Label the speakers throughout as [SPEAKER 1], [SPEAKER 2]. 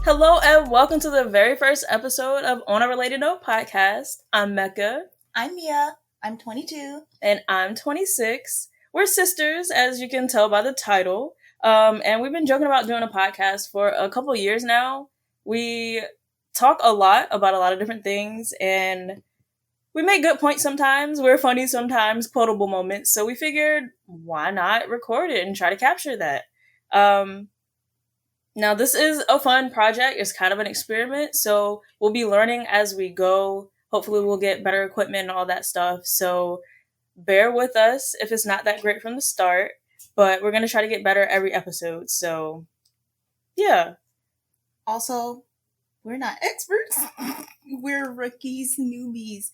[SPEAKER 1] Hello and welcome to the very first episode of On a Related Note podcast. I'm Mecca.
[SPEAKER 2] I'm Mia. I'm 22.
[SPEAKER 1] And I'm 26. We're sisters, as you can tell by the title. And we've been joking about doing a podcast for a couple of years now. We talk a lot about a lot of different things, and we make good points sometimes. We're funny sometimes, quotable moments. So we figured, why not record it and try to capture that? Now, this is a fun project. It's kind of an experiment, so we'll be learning as we go. Hopefully, we'll get better equipment and all that stuff. So bear with us if it's not that great from the start, but we're going to try to get better every episode. So, yeah.
[SPEAKER 2] Also, we're not experts. We're rookies, newbies.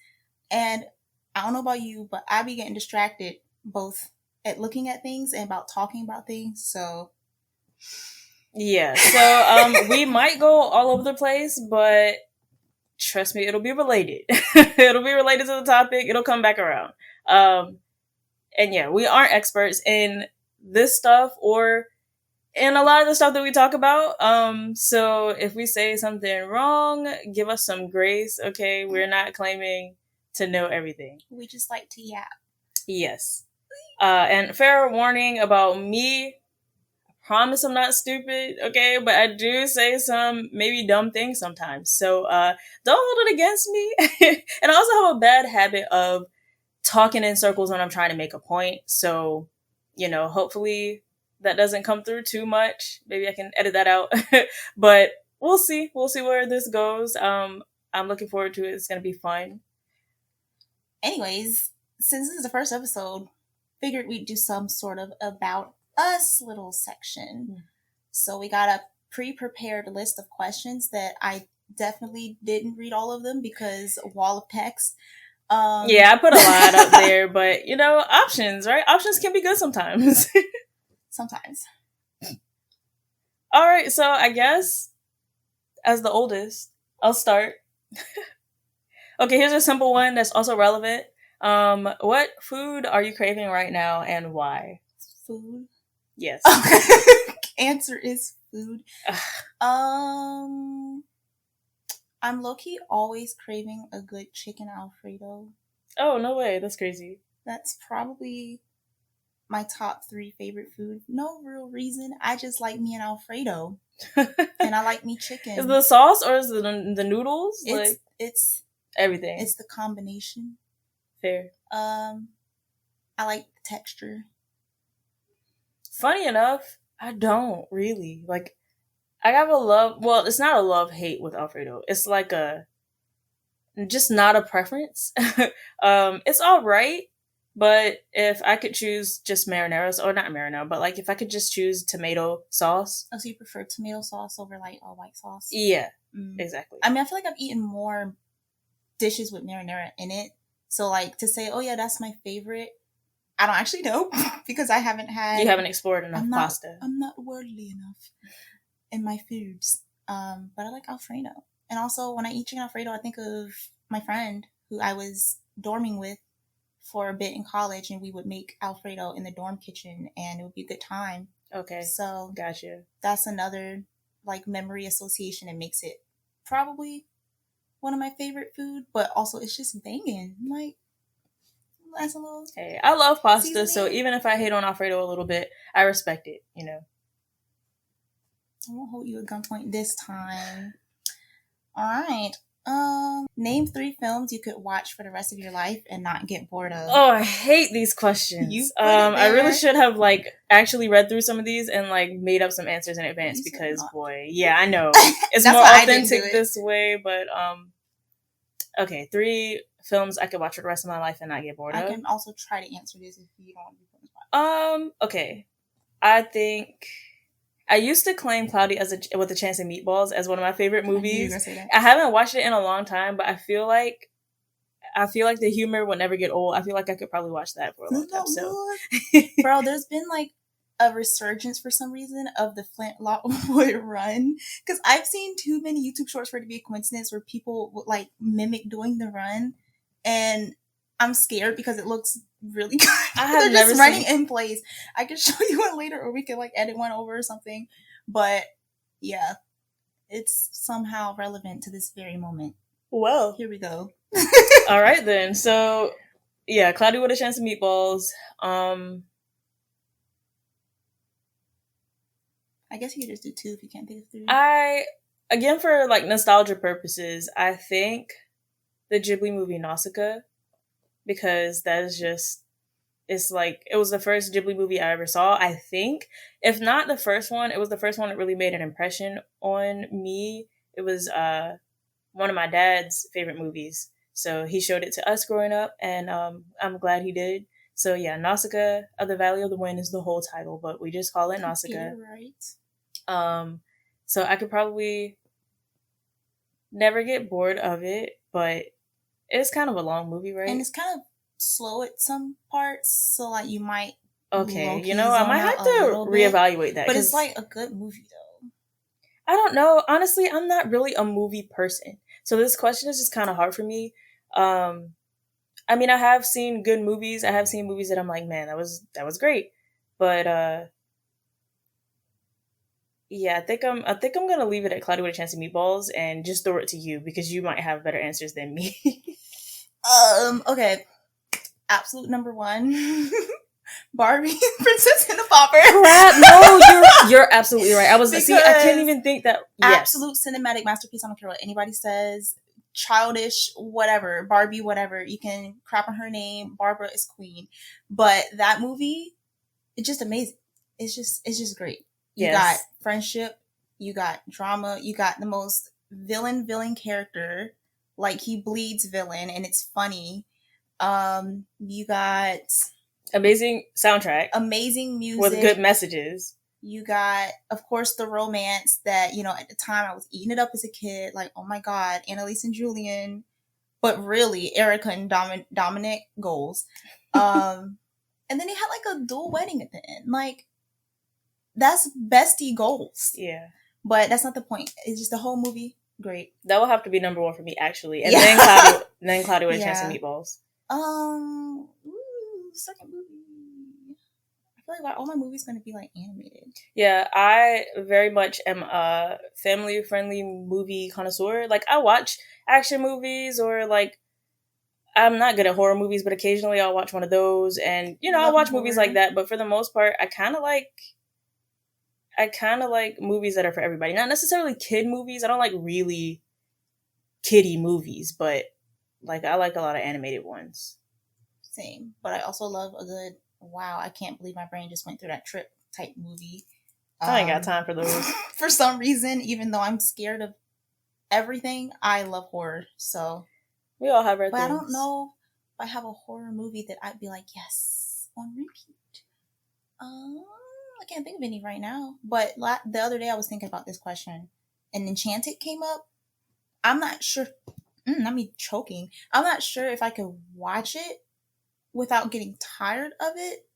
[SPEAKER 2] And I don't know about you, but I be getting distracted both at looking at things and about talking about things. So...
[SPEAKER 1] yeah, so we might go all over the place, but trust me, it'll be related. It'll be related to the topic. It'll come back around. And yeah, we aren't experts in this stuff or in a lot of the stuff that we talk about. So if we say something wrong, give us some grace, okay? We're not claiming to know everything.
[SPEAKER 2] We just like to yap.
[SPEAKER 1] Yes. And fair warning about me, promise I'm not stupid, okay? But I do say some maybe dumb things sometimes. So don't hold it against me. And I also have a bad habit of talking in circles when I'm trying to make a point. So, hopefully that doesn't come through too much. Maybe I can edit that out. But we'll see. We'll see where this goes. I'm looking forward to it. It's going to be fun.
[SPEAKER 2] Anyways, since this is the first episode, figured we'd do some sort of about us little section. So we got a pre-prepared list of questions that I definitely didn't read all of them because a wall of text.
[SPEAKER 1] Yeah, I put a lot up there, but options, right? Options can be good sometimes.
[SPEAKER 2] Sometimes.
[SPEAKER 1] All right, so I guess as the oldest, I'll start. Okay, here's a simple one that's also relevant. What food are you craving right now and why?
[SPEAKER 2] Food?
[SPEAKER 1] Yes.
[SPEAKER 2] Answer is food. I'm low-key always craving a good chicken Alfredo.
[SPEAKER 1] Oh, no way. That's crazy.
[SPEAKER 2] That's probably my top 3 favorite food. No real reason. I just like me an Alfredo. And I like me chicken.
[SPEAKER 1] Is the sauce or is it the noodles?
[SPEAKER 2] It's
[SPEAKER 1] everything.
[SPEAKER 2] It's the combination.
[SPEAKER 1] Fair.
[SPEAKER 2] I like the texture.
[SPEAKER 1] Funny enough, I don't really. I have a love... well, it's not a love-hate with Alfredo. It's like just not a preference. It's alright, but if I could choose just marinara, or not marinara, but if I could just choose tomato sauce.
[SPEAKER 2] Oh, so you prefer tomato sauce over a white sauce?
[SPEAKER 1] Yeah, exactly.
[SPEAKER 2] I mean, I feel like I've eaten more dishes with marinara in it. So to say, oh yeah, that's my favorite, I don't actually know because I haven't had...
[SPEAKER 1] you haven't explored enough pasta.
[SPEAKER 2] I'm not worldly enough in my foods. But I like Alfredo. And also, when I eat chicken Alfredo, I think of my friend who I was dorming with for a bit in college, and we would make Alfredo in the dorm kitchen, and it would be a good time.
[SPEAKER 1] Okay.
[SPEAKER 2] So,
[SPEAKER 1] gotcha. That's
[SPEAKER 2] another, memory association that makes it probably one of my favorite food, but also it's just banging. That's a little...
[SPEAKER 1] Hey, I love pasta,
[SPEAKER 2] seasoning.
[SPEAKER 1] So even if I hate on Alfredo a little bit, I respect it,
[SPEAKER 2] I won't hold you at gunpoint this time. Alright. Name 3 films you could watch for the rest of your life and not get bored of.
[SPEAKER 1] Oh, I hate these questions. I really should have actually read through some of these and made up some answers in advance because boy, yeah, I know. It's more authentic this way, but okay, 3 films I could watch for the rest of my life and not get bored of.
[SPEAKER 2] I can also try to answer this if you don't want to be put on the spot.
[SPEAKER 1] Okay. I think I used to claim Cloudy with a Chance of Meatballs as one of my favorite movies. I haven't watched it in a long time, but I feel like the humor will never get old. I feel like I could probably watch that for a long time. So,
[SPEAKER 2] bro, there's been a resurgence for some reason of the Flint Lockwood run, because I've seen too many YouTube shorts for it to be a coincidence where people would mimic doing the run, and I'm scared because it looks really good.
[SPEAKER 1] I have
[SPEAKER 2] They're
[SPEAKER 1] never
[SPEAKER 2] just running in place. I can show you one later, or we could edit one over or something. But yeah, it's somehow relevant to this very moment.
[SPEAKER 1] Well,
[SPEAKER 2] here we go.
[SPEAKER 1] All right then. So, yeah, Cloudy with a Chance of Meatballs.
[SPEAKER 2] I guess you could just do 2 if you can't think of 3.
[SPEAKER 1] Again, for like nostalgia purposes, I think the Ghibli movie Nausicaa, because that is just, it's like, it was the first Ghibli movie I ever saw, I think. If not the first one, it was the first one that really made an impression on me. It was one of my dad's favorite movies. So he showed it to us growing up, and I'm glad he did. So yeah, Nausicaa of the Valley of the Wind is the whole title, but we just call it Nausicaa.
[SPEAKER 2] Right.
[SPEAKER 1] So I could probably never get bored of it, but it's kind of a long movie, right?
[SPEAKER 2] And it's kind of slow at some parts, so like you might
[SPEAKER 1] okay, you know, I might have to reevaluate that.
[SPEAKER 2] But it's like a good movie though.
[SPEAKER 1] I don't know. Honestly, I'm not really a movie person. So this question is just kind of hard for me. I mean, I have seen good movies. I have seen movies that I'm like, man, that was great. But yeah, I think I'm gonna leave it at Cloudy with a Chance of Meatballs and just throw it to you because you might have better answers than me.
[SPEAKER 2] Okay. Absolute number 1. Barbie, Princess and the Pauper.
[SPEAKER 1] Crap! No, you're absolutely right. I can't even think that.
[SPEAKER 2] Yes. Absolute cinematic masterpiece. I don't care what anybody says. Childish, whatever. Barbie, whatever. You can crap on her name. Barbara is queen. But that movie, it's just amazing. It's just great. You got friendship. You got drama. You got the most villain character. Like, he bleeds villain, and it's funny. You got
[SPEAKER 1] amazing soundtrack,
[SPEAKER 2] amazing music
[SPEAKER 1] with good messages.
[SPEAKER 2] You got, of course, the romance that, you know, at the time I was eating it up as a kid. Like, oh my God, Annalise and Julian. But really, Erica and Dominic goals. And then they had like a dual wedding at the end. Like, that's bestie goals.
[SPEAKER 1] Yeah.
[SPEAKER 2] But that's not the point. It's just the whole movie. Great.
[SPEAKER 1] That will have to be number 1 for me, actually. And then Cloudy with a Chance of Meatballs.
[SPEAKER 2] Second movie. I feel like all my movies going to be like animated.
[SPEAKER 1] Yeah, I very much am a family-friendly movie connoisseur. Like, I watch action movies, or like, I'm not good at horror movies, but occasionally I'll watch one of those, and you know, I'll watch movies like that. But for the most part, I kind of like movies that are for everybody. Not necessarily kid movies. I don't like really kiddie movies, but like, I like a lot of animated ones.
[SPEAKER 2] Same, but I also love a good, wow, I can't believe my brain just went through that trip type movie.
[SPEAKER 1] I ain't got time for those.
[SPEAKER 2] For some reason, even though I'm scared of everything, I love horror. So
[SPEAKER 1] we all have our things.
[SPEAKER 2] I don't know if I have a horror movie that I'd be like, yes, on repeat. I can't think of any right now. But the other day I was thinking about this question, and Enchanted came up. I'm not sure. Not me choking. I'm not sure if I could watch it without getting tired of it.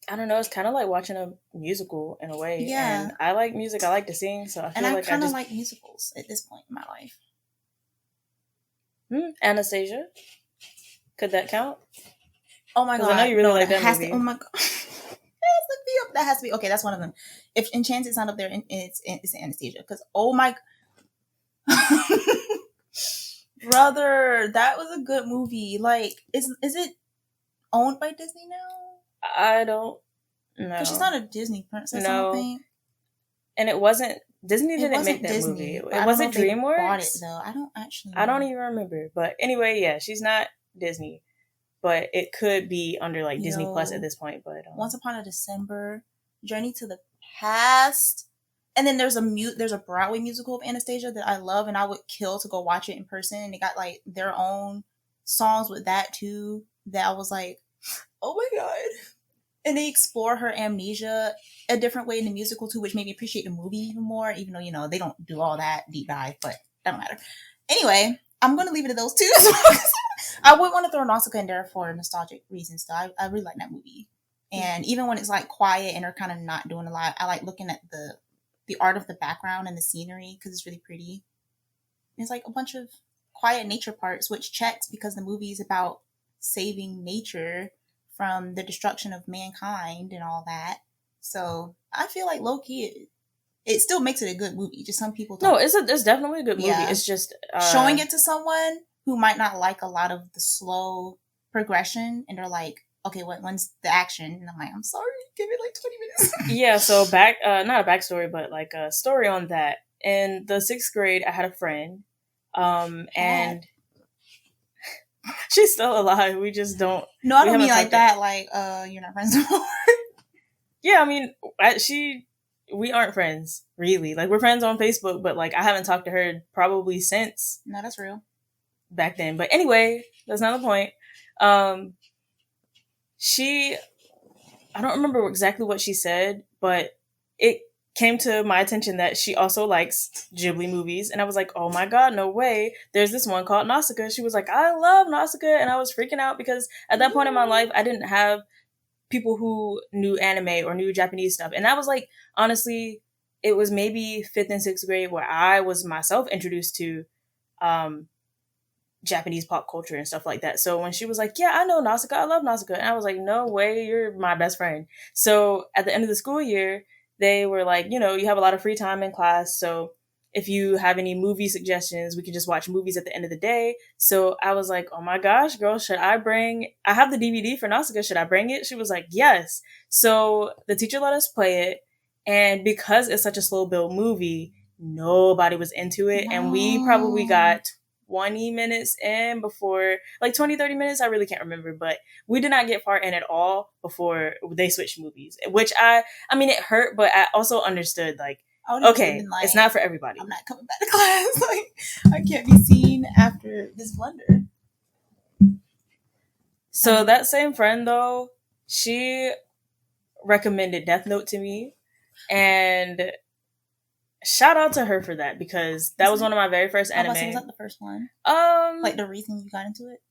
[SPEAKER 1] I don't know. It's kind of like watching a musical in a way.
[SPEAKER 2] Yeah.
[SPEAKER 1] And I like music. I like to sing. So I feel like I kind of
[SPEAKER 2] like musicals at this point in my life.
[SPEAKER 1] Anastasia. Could that count?
[SPEAKER 2] Oh my God.
[SPEAKER 1] I know you really like that movie.
[SPEAKER 2] Oh my God. That has to be. Okay, that's one of them. If Enchanted's not up there, it's Anastasia. Because, oh my... Brother, that was a good movie. Like, is it owned by Disney now?
[SPEAKER 1] I don't know.
[SPEAKER 2] Because she's not a Disney princess, I don't think.
[SPEAKER 1] And it wasn't... Disney didn't make that movie. It wasn't DreamWorks?
[SPEAKER 2] Bought it, though. I don't actually know.
[SPEAKER 1] I don't even remember. But anyway, yeah, she's not Disney. But it could be under, like, Disney Plus at this point. But
[SPEAKER 2] Once Upon a December, Journey to the Past... And then there's a Broadway musical of Anastasia that I love, and I would kill to go watch it in person. And they got like their own songs with that too. That I was like, oh my God. And they explore her amnesia a different way in the musical too, which made me appreciate the movie even more. Even though, you know, they don't do all that deep dive, but that don't matter. Anyway, I'm gonna leave it at those two. I would want to throw Nausicaa in there for nostalgic reasons though. I really like that movie. And even when it's like quiet and they're kind of not doing a lot, I like looking at the art of the background and the scenery because it's really pretty. It's like a bunch of quiet nature parts, which checks because the movie is about saving nature from the destruction of mankind and all that. So I feel like low-key it still makes it a good movie. Just some people
[SPEAKER 1] No,
[SPEAKER 2] don't.
[SPEAKER 1] it's definitely a good movie.
[SPEAKER 2] Yeah.
[SPEAKER 1] It's just
[SPEAKER 2] showing it to someone who might not like a lot of the slow progression, and they're like, okay, when's the action? And I'm like, I'm sorry, give it like 20 minutes.
[SPEAKER 1] Yeah, so not a backstory, but like a story on that. In the 6th grade, I had a friend, and she's still alive. We just don't.
[SPEAKER 2] No, I
[SPEAKER 1] we
[SPEAKER 2] don't mean
[SPEAKER 1] haven't
[SPEAKER 2] like that. Like, you're not friends anymore.
[SPEAKER 1] Yeah, I mean, we aren't friends really. Like, we're friends on Facebook, but like I haven't talked to her probably since
[SPEAKER 2] No, that's real.
[SPEAKER 1] back then. But anyway, that's not the point. I don't remember exactly what she said, but it came to my attention that she also likes Ghibli movies. And I was like, oh my God, no way. There's this one called Nausicaa. She was like, I love Nausicaa. And I was freaking out because at that point in my life, I didn't have people who knew anime or knew Japanese stuff. And that was like, honestly, it was maybe 5th and 6th grade where I was myself introduced to Japanese pop culture and stuff like that. So when she was like, yeah, I know Nausicaa, I love Nausicaa. And I was like, no way, you're my best friend. So at the end of the school year, they were like, you have a lot of free time in class. So if you have any movie suggestions, we can just watch movies at the end of the day. So I was like, oh my gosh, girl, I have the DVD for Nausicaa. Should I bring it? She was like, yes. So the teacher let us play it. And because it's such a slow build movie, nobody was into it. No. And we probably got 20 minutes in before, like 20, 30 minutes. I really can't remember, but we did not get far in at all before they switched movies, which I mean, it hurt, but I also understood, like, okay, it's not for everybody.
[SPEAKER 2] I'm not coming back to class. Like, I can't be seen after this blunder.
[SPEAKER 1] So that same friend, though, she recommended Death Note to me, and shout out to her for that, because that was one of my very first anime.
[SPEAKER 2] Was that the first one? Like the reason you got into it?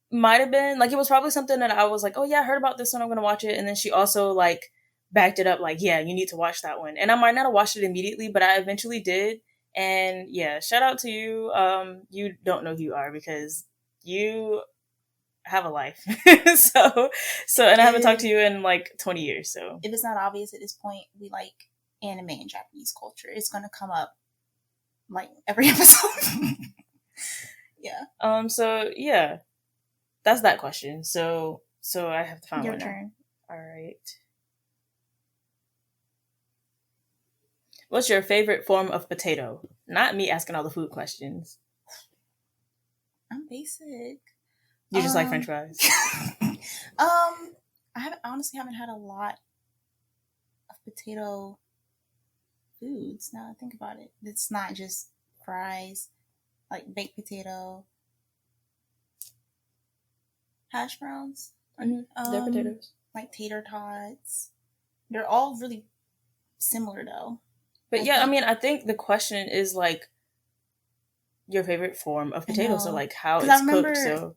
[SPEAKER 1] Might have been. Like, it was probably something that I was like, oh yeah, I heard about this one, I'm gonna watch it. And then she also like backed it up, like, yeah, you need to watch that one. And I might not have watched it immediately, but I eventually did. And yeah, shout out to you. You don't know who you are because you have a life. so and I haven't talked to you in like 20 years. So
[SPEAKER 2] if it's not obvious at this point, we like anime and Japanese culture. It's gonna come up like every episode. Yeah.
[SPEAKER 1] So yeah, that's that question. So I have to find
[SPEAKER 2] your
[SPEAKER 1] one
[SPEAKER 2] turn.
[SPEAKER 1] Now. All right. What's your favorite form of potato? Not me asking all the food questions.
[SPEAKER 2] I'm basic.
[SPEAKER 1] You just like French fries?
[SPEAKER 2] I honestly haven't had a lot of potato foods. Now I think about it. It's not just fries, like baked potato, hash browns.
[SPEAKER 1] Mm-hmm. They're potatoes.
[SPEAKER 2] Like tater tots. They're all really similar though.
[SPEAKER 1] But I mean, I think the question is like your favorite form of potato. So like how it's cooked. So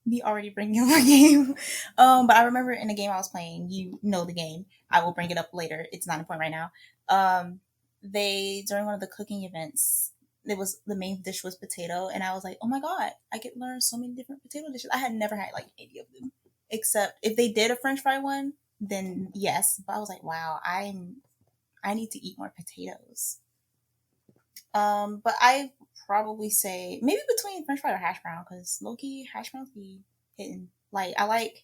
[SPEAKER 2] we already bring up a game. But I remember in the game I was playing, you know the game. I will bring it up later. It's not important right now. They, during one of the cooking events, the main dish was potato, and I was like, oh my God, I could learn so many different potato dishes. I had never had like any of them, except if they did a French fry one, then yes. But I was like, wow, I need to eat more potatoes. But I probably say maybe between French fry or hash brown, because low-key hash browns be hitting. Like, I like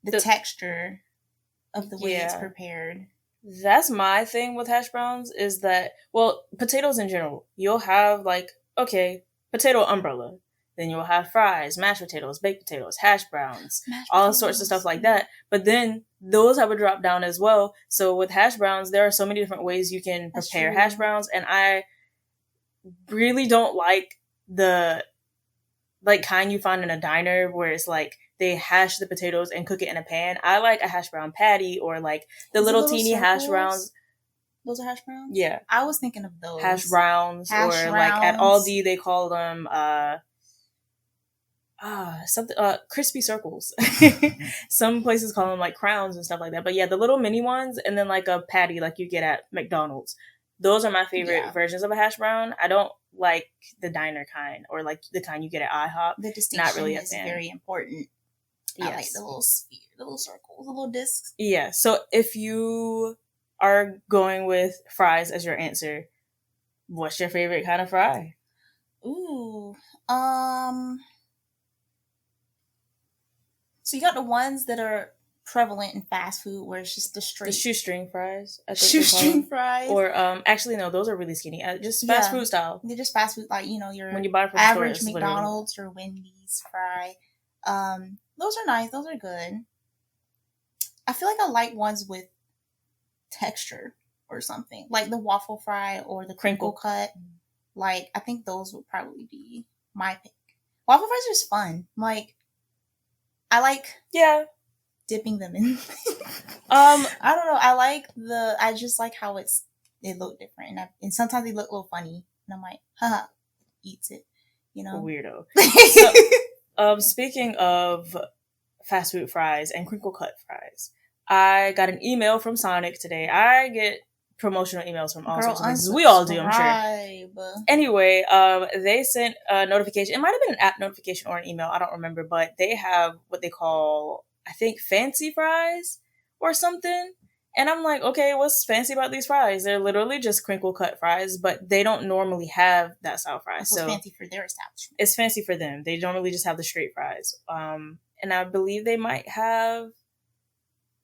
[SPEAKER 2] the texture of the way it's prepared.
[SPEAKER 1] That's my thing with hash browns is that, well, potatoes in general, you'll have like, okay, potato umbrella. Then you'll have fries, mashed potatoes, baked potatoes, hash browns, all sorts of stuff like that. But then those have a drop down as well. So with hash browns, there are so many different ways you can prepare hash browns. And I really don't like the kind you find in a diner where it's like they hash the potatoes and cook it in a pan. I like a hash brown patty, or like the little teeny circles? Hash browns.
[SPEAKER 2] Those are hash browns?
[SPEAKER 1] Yeah.
[SPEAKER 2] I was thinking of those.
[SPEAKER 1] Hash browns, or like at Aldi they call them crispy circles. Some places call them like crowns and stuff like that. But yeah, the little mini ones, and then like a patty like you get at McDonald's. Those are my favorite versions of a hash brown. I don't like the diner kind, or like the kind you get at IHOP.
[SPEAKER 2] The distinction not really is very important. Yes. I like the little sphere, the little circles, the little discs.
[SPEAKER 1] Yeah. So if you are going with fries as your answer, what's your favorite kind of fry?
[SPEAKER 2] Ooh. So you got the ones that are prevalent in fast food where it's just the straight
[SPEAKER 1] shoestring fries, I think
[SPEAKER 2] shoestring fries.
[SPEAKER 1] Or actually no, those are really skinny. Just fast food style.
[SPEAKER 2] They're just fast food, like your
[SPEAKER 1] when you buy from
[SPEAKER 2] average
[SPEAKER 1] store,
[SPEAKER 2] McDonald's or Wendy's fry. Those are nice. Those are good. I feel like I like ones with texture or something, like the waffle fry or the crinkle cut. Like, I think those would probably be my pick. Waffle fries are just fun. Like, I like dipping them in. I don't know. I just like how they look different, and sometimes they look a little funny, and I'm like, haha, eats it,
[SPEAKER 1] weirdo. So, speaking of fast food fries and crinkle cut fries, I got an email from Sonic today. I get promotional emails from all sorts of places. We all do, I'm sure. Anyway, they sent a notification. It might have been an app notification or an email. I don't remember, but they have what they call, I think, fancy fries or something. And I'm like, okay, what's fancy about these fries? They're literally just crinkle cut fries, but they don't normally have that style fries.
[SPEAKER 2] So it's fancy for their establishment.
[SPEAKER 1] It's fancy for them. They normally just have the straight fries. And I believe they might have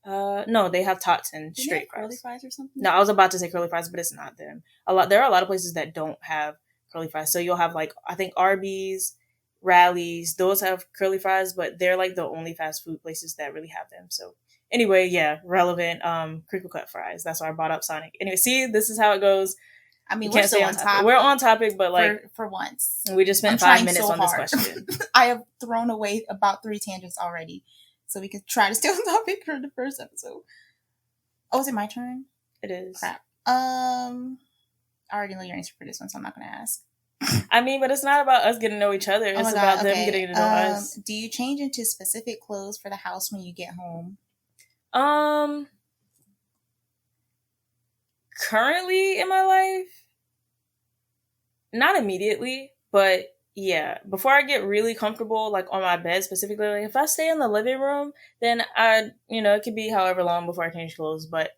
[SPEAKER 1] no, they have tots and straight fries.
[SPEAKER 2] Curly fries or something?
[SPEAKER 1] No, I was about to say curly fries, but it's not them. There are a lot of places that don't have curly fries. So you'll have like, I think Arby's, Rallies, those have curly fries, but they're like the only fast food places that really have them. So anyway, yeah, relevant crinkle cut fries. That's why I brought up Sonic. Anyway, see, this is how it goes.
[SPEAKER 2] I mean, we're still on topic.
[SPEAKER 1] We're on topic, but like
[SPEAKER 2] for once,
[SPEAKER 1] we just spent 5 minutes on this question.
[SPEAKER 2] I have thrown away about 3 tangents already, so we can try to stay on topic for the first episode. Oh, is it my turn?
[SPEAKER 1] It is.
[SPEAKER 2] Crap. I already know your answer for this one, so I'm not going to ask.
[SPEAKER 1] I mean, but it's not about us getting to know each other. It's about them getting to know us.
[SPEAKER 2] Do you change into specific clothes for the house when you get home?
[SPEAKER 1] Currently in my life, not immediately, but yeah, before I get really comfortable, like on my bed specifically, like if I stay in the living room, then it could be however long before I change clothes. But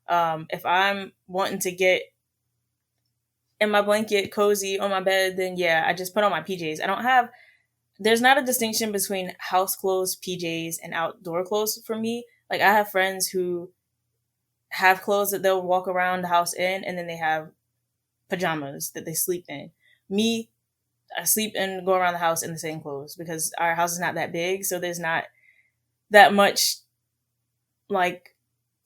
[SPEAKER 1] if I'm wanting to get in my blanket, cozy on my bed, then yeah, I just put on my PJs. There's not a distinction between house clothes, PJs, and outdoor clothes for me. Like, I have friends who have clothes that they'll walk around the house in, and then they have pajamas that they sleep in. Me, I sleep and go around the house in the same clothes because our house is not that big, so there's not that much like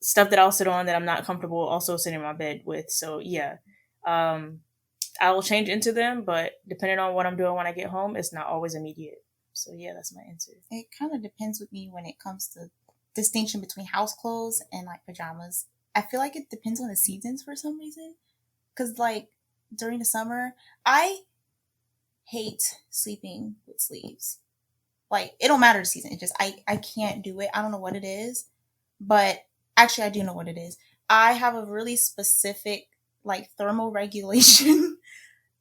[SPEAKER 1] stuff that I'll sit on that I'm not comfortable also sitting in my bed with. So yeah, I will change into them, but depending on what I'm doing when I get home, it's not always immediate. So yeah, that's my answer.
[SPEAKER 2] It kind of depends with me when it comes to distinction between house clothes and like pajamas. I feel like it depends on the seasons for some reason. Because like during the summer, I hate sleeping with sleeves. Like, it don't matter the season. It just, I can't do it. I don't know what it is. But actually, I do know what it is. I have a really specific like thermoregulation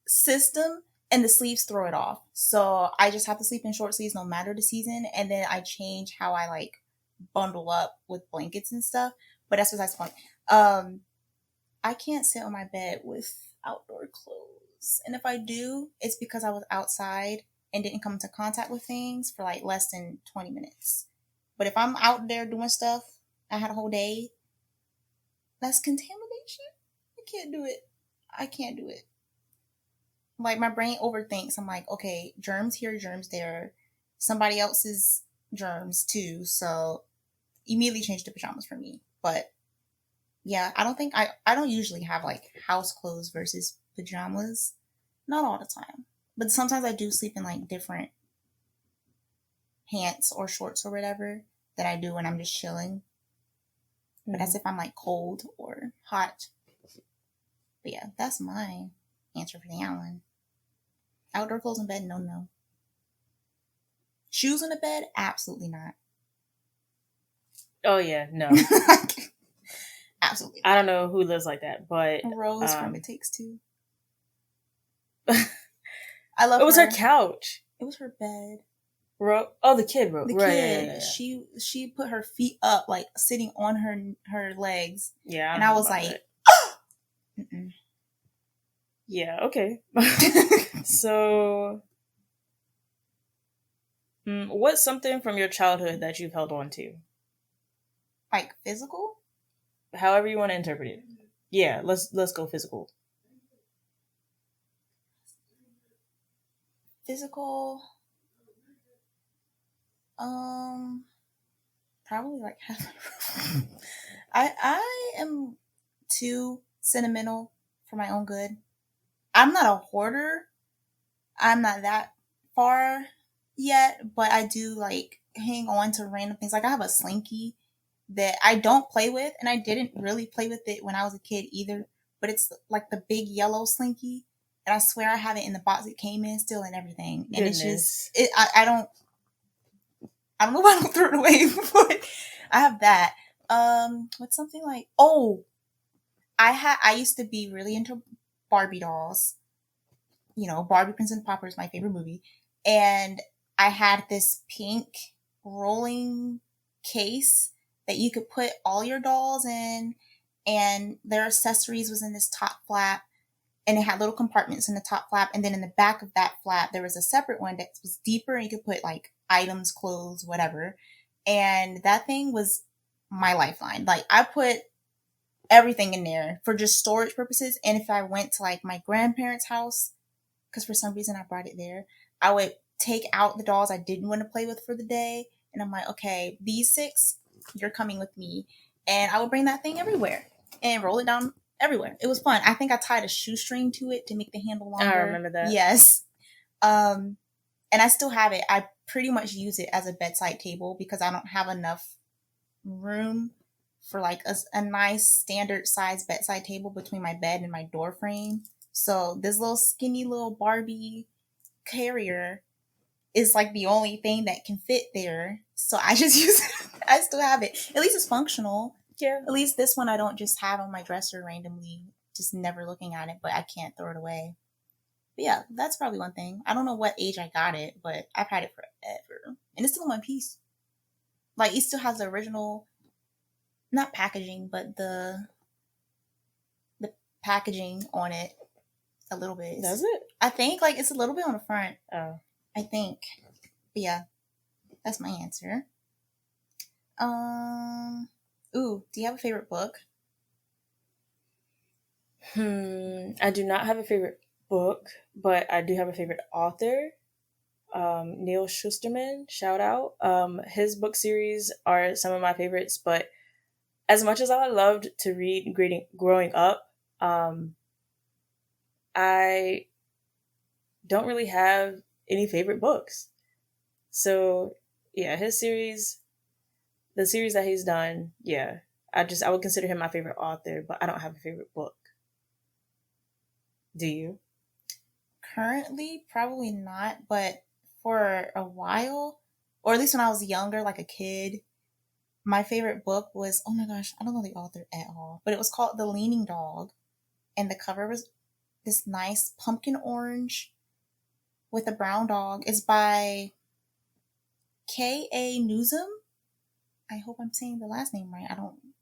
[SPEAKER 2] system, and the sleeves throw it off. So I just have to sleep in short sleeves no matter the season, and then I change how I like bundle up with blankets and stuff. But that's besides the point. I can't sit on my bed with outdoor clothes, and if I do, it's because I was outside and didn't come into contact with things for like less than 20 minutes. But if I'm out there doing stuff, I had a whole day, that's contamination. I can't do it. Like, my brain overthinks. I'm like, okay, germs here, germs there. Somebody else's germs too. So immediately change to pajamas for me. But yeah, I don't usually have like house clothes versus pajamas. Not all the time. But sometimes I do sleep in like different pants or shorts or whatever that I do when I'm just chilling. But that's if I'm like cold or hot. But yeah, that's my answer for that one. Outdoor clothes in bed, no. Shoes in the bed, absolutely not.
[SPEAKER 1] Oh yeah, no.
[SPEAKER 2] Absolutely.
[SPEAKER 1] I don't know who lives like that, but
[SPEAKER 2] Rose from It Takes Two. I love
[SPEAKER 1] it was her couch.
[SPEAKER 2] It was her bed.
[SPEAKER 1] wrote. Oh, the kid wrote.
[SPEAKER 2] The
[SPEAKER 1] Right.
[SPEAKER 2] kid,
[SPEAKER 1] Yeah.
[SPEAKER 2] she put her feet up, like sitting on her legs,
[SPEAKER 1] Yeah.
[SPEAKER 2] and I was like, mm-mm.
[SPEAKER 1] Yeah. Okay. So, what's something from your childhood that you've held on to?
[SPEAKER 2] Like physical?
[SPEAKER 1] However you want to interpret it. Yeah. Let's go physical.
[SPEAKER 2] Physical. Probably like half. I am too sentimental for my own good. I'm not a hoarder. I'm not that far yet, but I do like hang on to random things. Like I have a slinky that I don't play with, and I didn't really play with it when I was a kid either. But it's like the big yellow slinky, and I swear I have it in the box it came in still and everything. And
[SPEAKER 1] Goodness.
[SPEAKER 2] it's just I don't know why I don't throw it away, but I have that. What's something like I used to be really into Barbie dolls. You know, Barbie Prince and Popper is my favorite movie. And I had this pink rolling case that you could put all your dolls in, and their accessories was in this top flap, and it had little compartments in the top flap, and then in the back of that flap there was a separate one that was deeper and you could put like items, clothes, whatever. And that thing was my lifeline. Like I put everything in there for just storage purposes, and if I went to like my grandparents' house, because for some reason I brought it there, I would take out the dolls I didn't want to play with for the day, and I'm like, okay, these 6, you're coming with me. And I would bring that thing everywhere and roll it down everywhere. It was fun. I think I tied a shoestring to it to make the handle longer.
[SPEAKER 1] I remember that.
[SPEAKER 2] Yes. And I still have it. I pretty much use it as a bedside table because I don't have enough room for like a nice standard size bedside table between my bed and my door frame. So this little skinny little Barbie carrier is like the only thing that can fit there. So I just use it. I still have it. At least it's functional.
[SPEAKER 1] Yeah.
[SPEAKER 2] At least this one I don't just have on my dresser randomly, just never looking at it, but I can't throw it away. But yeah, that's probably one thing. I don't know what age I got it, but I've had it forever. And it's still in one piece. Like it still has the original, not packaging, but the packaging on it a little bit.
[SPEAKER 1] Does it?
[SPEAKER 2] I think like it's a little bit on the front.
[SPEAKER 1] Oh.
[SPEAKER 2] I think. But yeah, that's my answer. Ooh, do you have a favorite book?
[SPEAKER 1] I do not have a favorite book, but I do have a favorite author. Neil Schusterman, shout out. His book series are some of my favorites, but as much as I loved to read growing up, I don't really have any favorite books. So yeah, his series, the series that he's done, yeah, I would consider him my favorite author, but I don't have a favorite book. Do you?
[SPEAKER 2] Currently, probably not, but for a while, or at least when I was younger, like a kid, my favorite book was, oh my gosh, I don't know the author at all, but it was called The Leaning Dog, and the cover was this nice pumpkin orange with a brown dog. It's by K.A. Newsom. I hope I'm saying the last name right.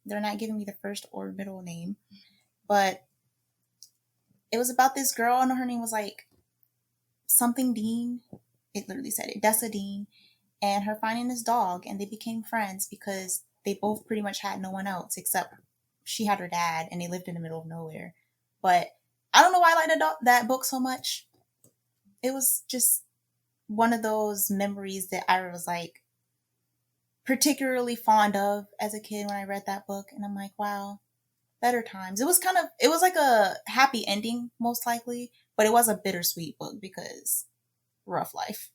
[SPEAKER 2] They're not giving me the first or middle name, but it was about this girl, and her name was like something Dean. It literally said it, Dessa Dean, and her finding this dog, and they became friends because they both pretty much had no one else except she had her dad, and they lived in the middle of nowhere. But I don't know why I liked that book so much. It was just one of those memories that I was like particularly fond of as a kid when I read that book, and I'm like, wow, better times. It was like a happy ending, most likely, but it was a bittersweet book because rough life.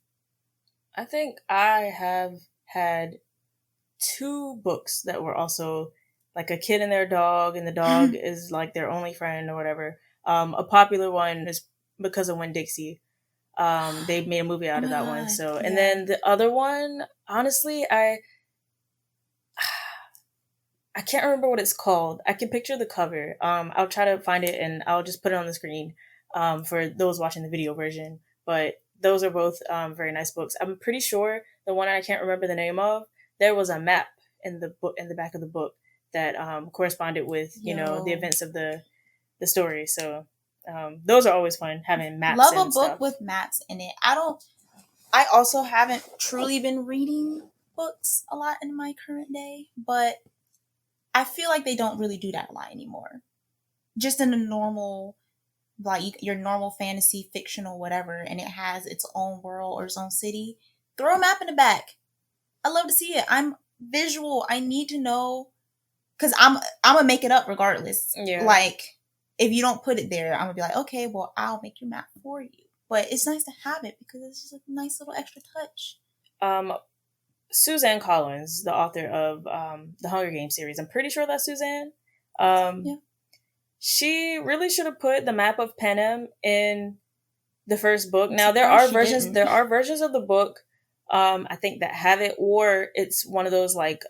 [SPEAKER 1] I think I have had 2 books that were also like a kid and their dog, and the dog is like their only friend or whatever. A popular one is Because of Winn-Dixie. They made a movie out of that one. So, and then the other one, honestly, I can't remember what it's called. I can picture the cover. I'll try to find it and I'll just put it on the screen for those watching the video version. But those are both very nice books. I'm pretty sure the one I can't remember the name of, there was a map in the book, in the back of the book, that corresponded with the
[SPEAKER 2] Yo,
[SPEAKER 1] events of the story. So those are always fun, having maps
[SPEAKER 2] love a
[SPEAKER 1] and
[SPEAKER 2] book
[SPEAKER 1] stuff.
[SPEAKER 2] with maps in it. I also haven't truly been reading books a lot in my current day, but I feel like they don't really do that a lot anymore. Just in a normal, like your normal fantasy, fictional, whatever, and it has its own world or its own city. Throw a map in the back. I love to see it. I'm visual. I need to know because I'm gonna make it up regardless.
[SPEAKER 1] Yeah.
[SPEAKER 2] Like if you don't put it there, I'm gonna be like, okay, well I'll make your map for you. But it's nice to have it because it's just a nice little extra touch.
[SPEAKER 1] Um, Suzanne Collins, the author of the Hunger Games series. I'm pretty sure that's Suzanne.
[SPEAKER 2] Yeah.
[SPEAKER 1] She really should have put the map of Panem in the first book.
[SPEAKER 2] I'm
[SPEAKER 1] Now
[SPEAKER 2] surprised she didn't.
[SPEAKER 1] there are versions of the book, I think, that have it, or it's one of those like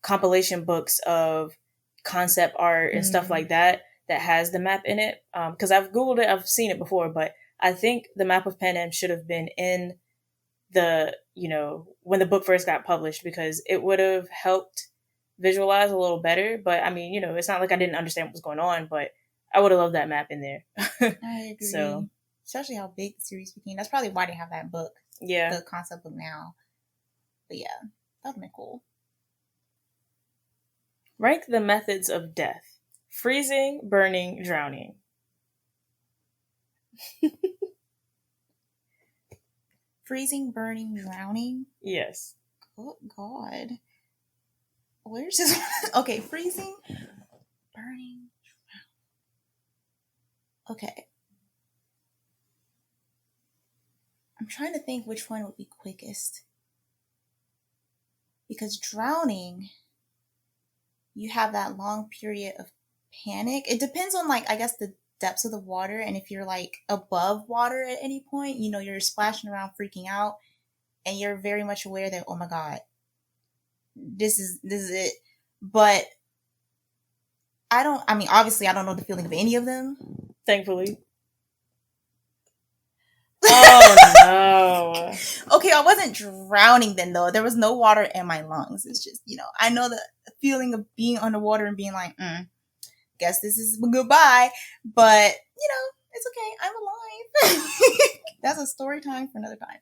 [SPEAKER 1] compilation books of concept art and stuff like that has the map in it. Because I've googled it, I've seen it before, but I think the map of Panem should have been in the when the book first got published, because it would have helped visualize a little better. But I mean, it's not like I didn't understand what was going on, but I would have loved that map in there.
[SPEAKER 2] I agree.
[SPEAKER 1] So
[SPEAKER 2] especially how big the series became. That's probably why they have that book,
[SPEAKER 1] yeah.
[SPEAKER 2] the concept book now. But yeah, that would have been cool.
[SPEAKER 1] Rank the methods of death: freezing, burning, drowning.
[SPEAKER 2] Freezing, burning, drowning.
[SPEAKER 1] Yes.
[SPEAKER 2] Oh God. Where's this? Okay, freezing, burning, drowning. Okay. I'm trying to think which one would be quickest. Because drowning, you have that long period of panic. It depends on, like, I guess the depths of the water, and if you're like above water at any point, you're splashing around freaking out, and you're very much aware that, oh my God, this is it. But obviously I don't know the feeling of any of them.
[SPEAKER 1] Thankfully. Oh no.
[SPEAKER 2] Okay, I wasn't drowning then though. There was no water in my lungs. It's just, I know the feeling of being underwater and being like, guess this is goodbye. But, it's okay. I'm alive. That's a story time for another time.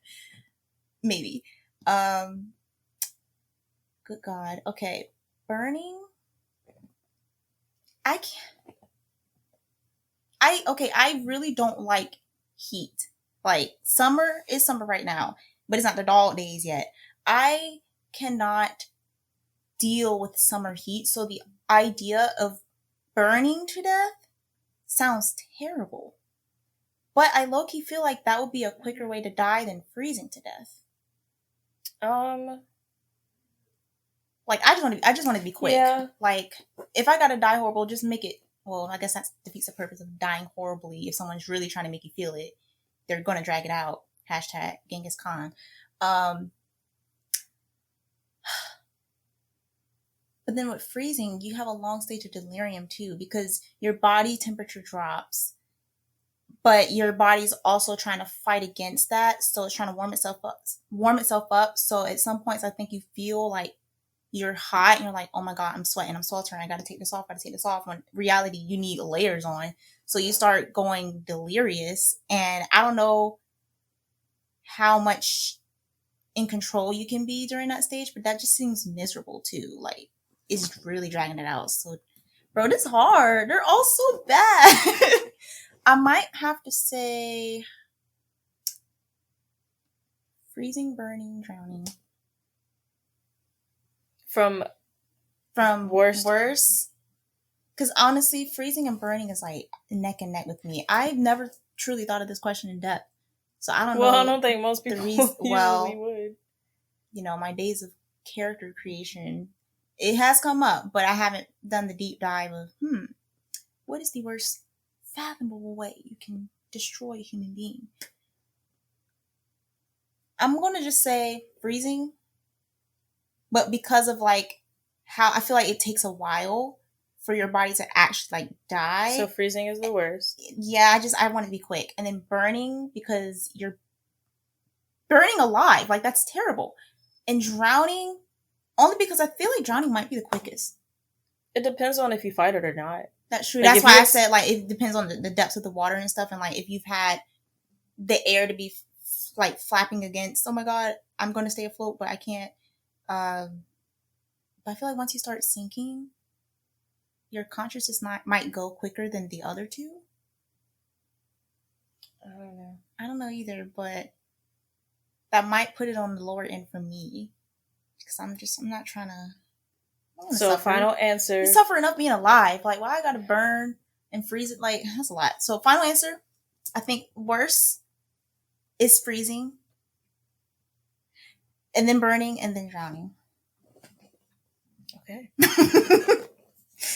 [SPEAKER 2] Maybe. Good God. Okay. Burning. I really don't like heat. Like, summer is summer right now, but it's not the dog days yet. I cannot deal with summer heat, so the idea of burning to death sounds terrible. But I low-key feel like that would be a quicker way to die than freezing to death. Like, I just want to be quick.
[SPEAKER 1] Yeah.
[SPEAKER 2] Like, if I gotta die horrible, just make it. Well, I guess that defeats the purpose of dying horribly. If someone's really trying to make you feel it, they're gonna drag it out. Hashtag Genghis Khan. But then with freezing, you have a long stage of delirium too, because your body temperature drops, but your body's also trying to fight against that. So it's trying to warm itself up. So at some points, I think you feel like you're hot and you're like, oh my God, I'm sweating, I'm sweltering, I gotta take this off. When in reality, you need layers on. So you start going delirious, and I don't know how much in control you can be during that stage, but that just seems miserable too. Like, it's really dragging it out. So, bro, this is hard. They're all so bad. I might have to say freezing, burning, drowning. From worst? Because honestly, freezing and burning is like neck and neck with me. I've never truly thought of this question in depth. So I don't know.
[SPEAKER 1] Well, I don't think most people usually would.
[SPEAKER 2] My days of character creation, it has come up, but I haven't done the deep dive of, what is the worst fathomable way you can destroy a human being? I'm going to just say freezing, but because of like how I feel like it takes a while for your body to actually like die.
[SPEAKER 1] So freezing is the worst.
[SPEAKER 2] Yeah, I want it to be quick. And then burning, because you're burning alive. Like, that's terrible. And drowning, only because I feel like drowning might be the quickest.
[SPEAKER 1] It depends on if you fight it or not.
[SPEAKER 2] That's true. Like, that's why I said, like, it depends on the depths of the water and stuff. And, like, if you've had the air to be, like, flapping against, oh my God, I'm going to stay afloat, but I can't. But I feel like once you start sinking, your consciousness might go quicker than the other two.
[SPEAKER 1] I don't know.
[SPEAKER 2] I don't know either, but that might put it on the lower end for me. Because I'm not trying to.
[SPEAKER 1] So suffer. Final answer.
[SPEAKER 2] You suffer enough being alive. Like, why I gotta burn and freeze it? Like, that's a lot. So final answer, I think worse is freezing. And then burning and then drowning.
[SPEAKER 1] Okay.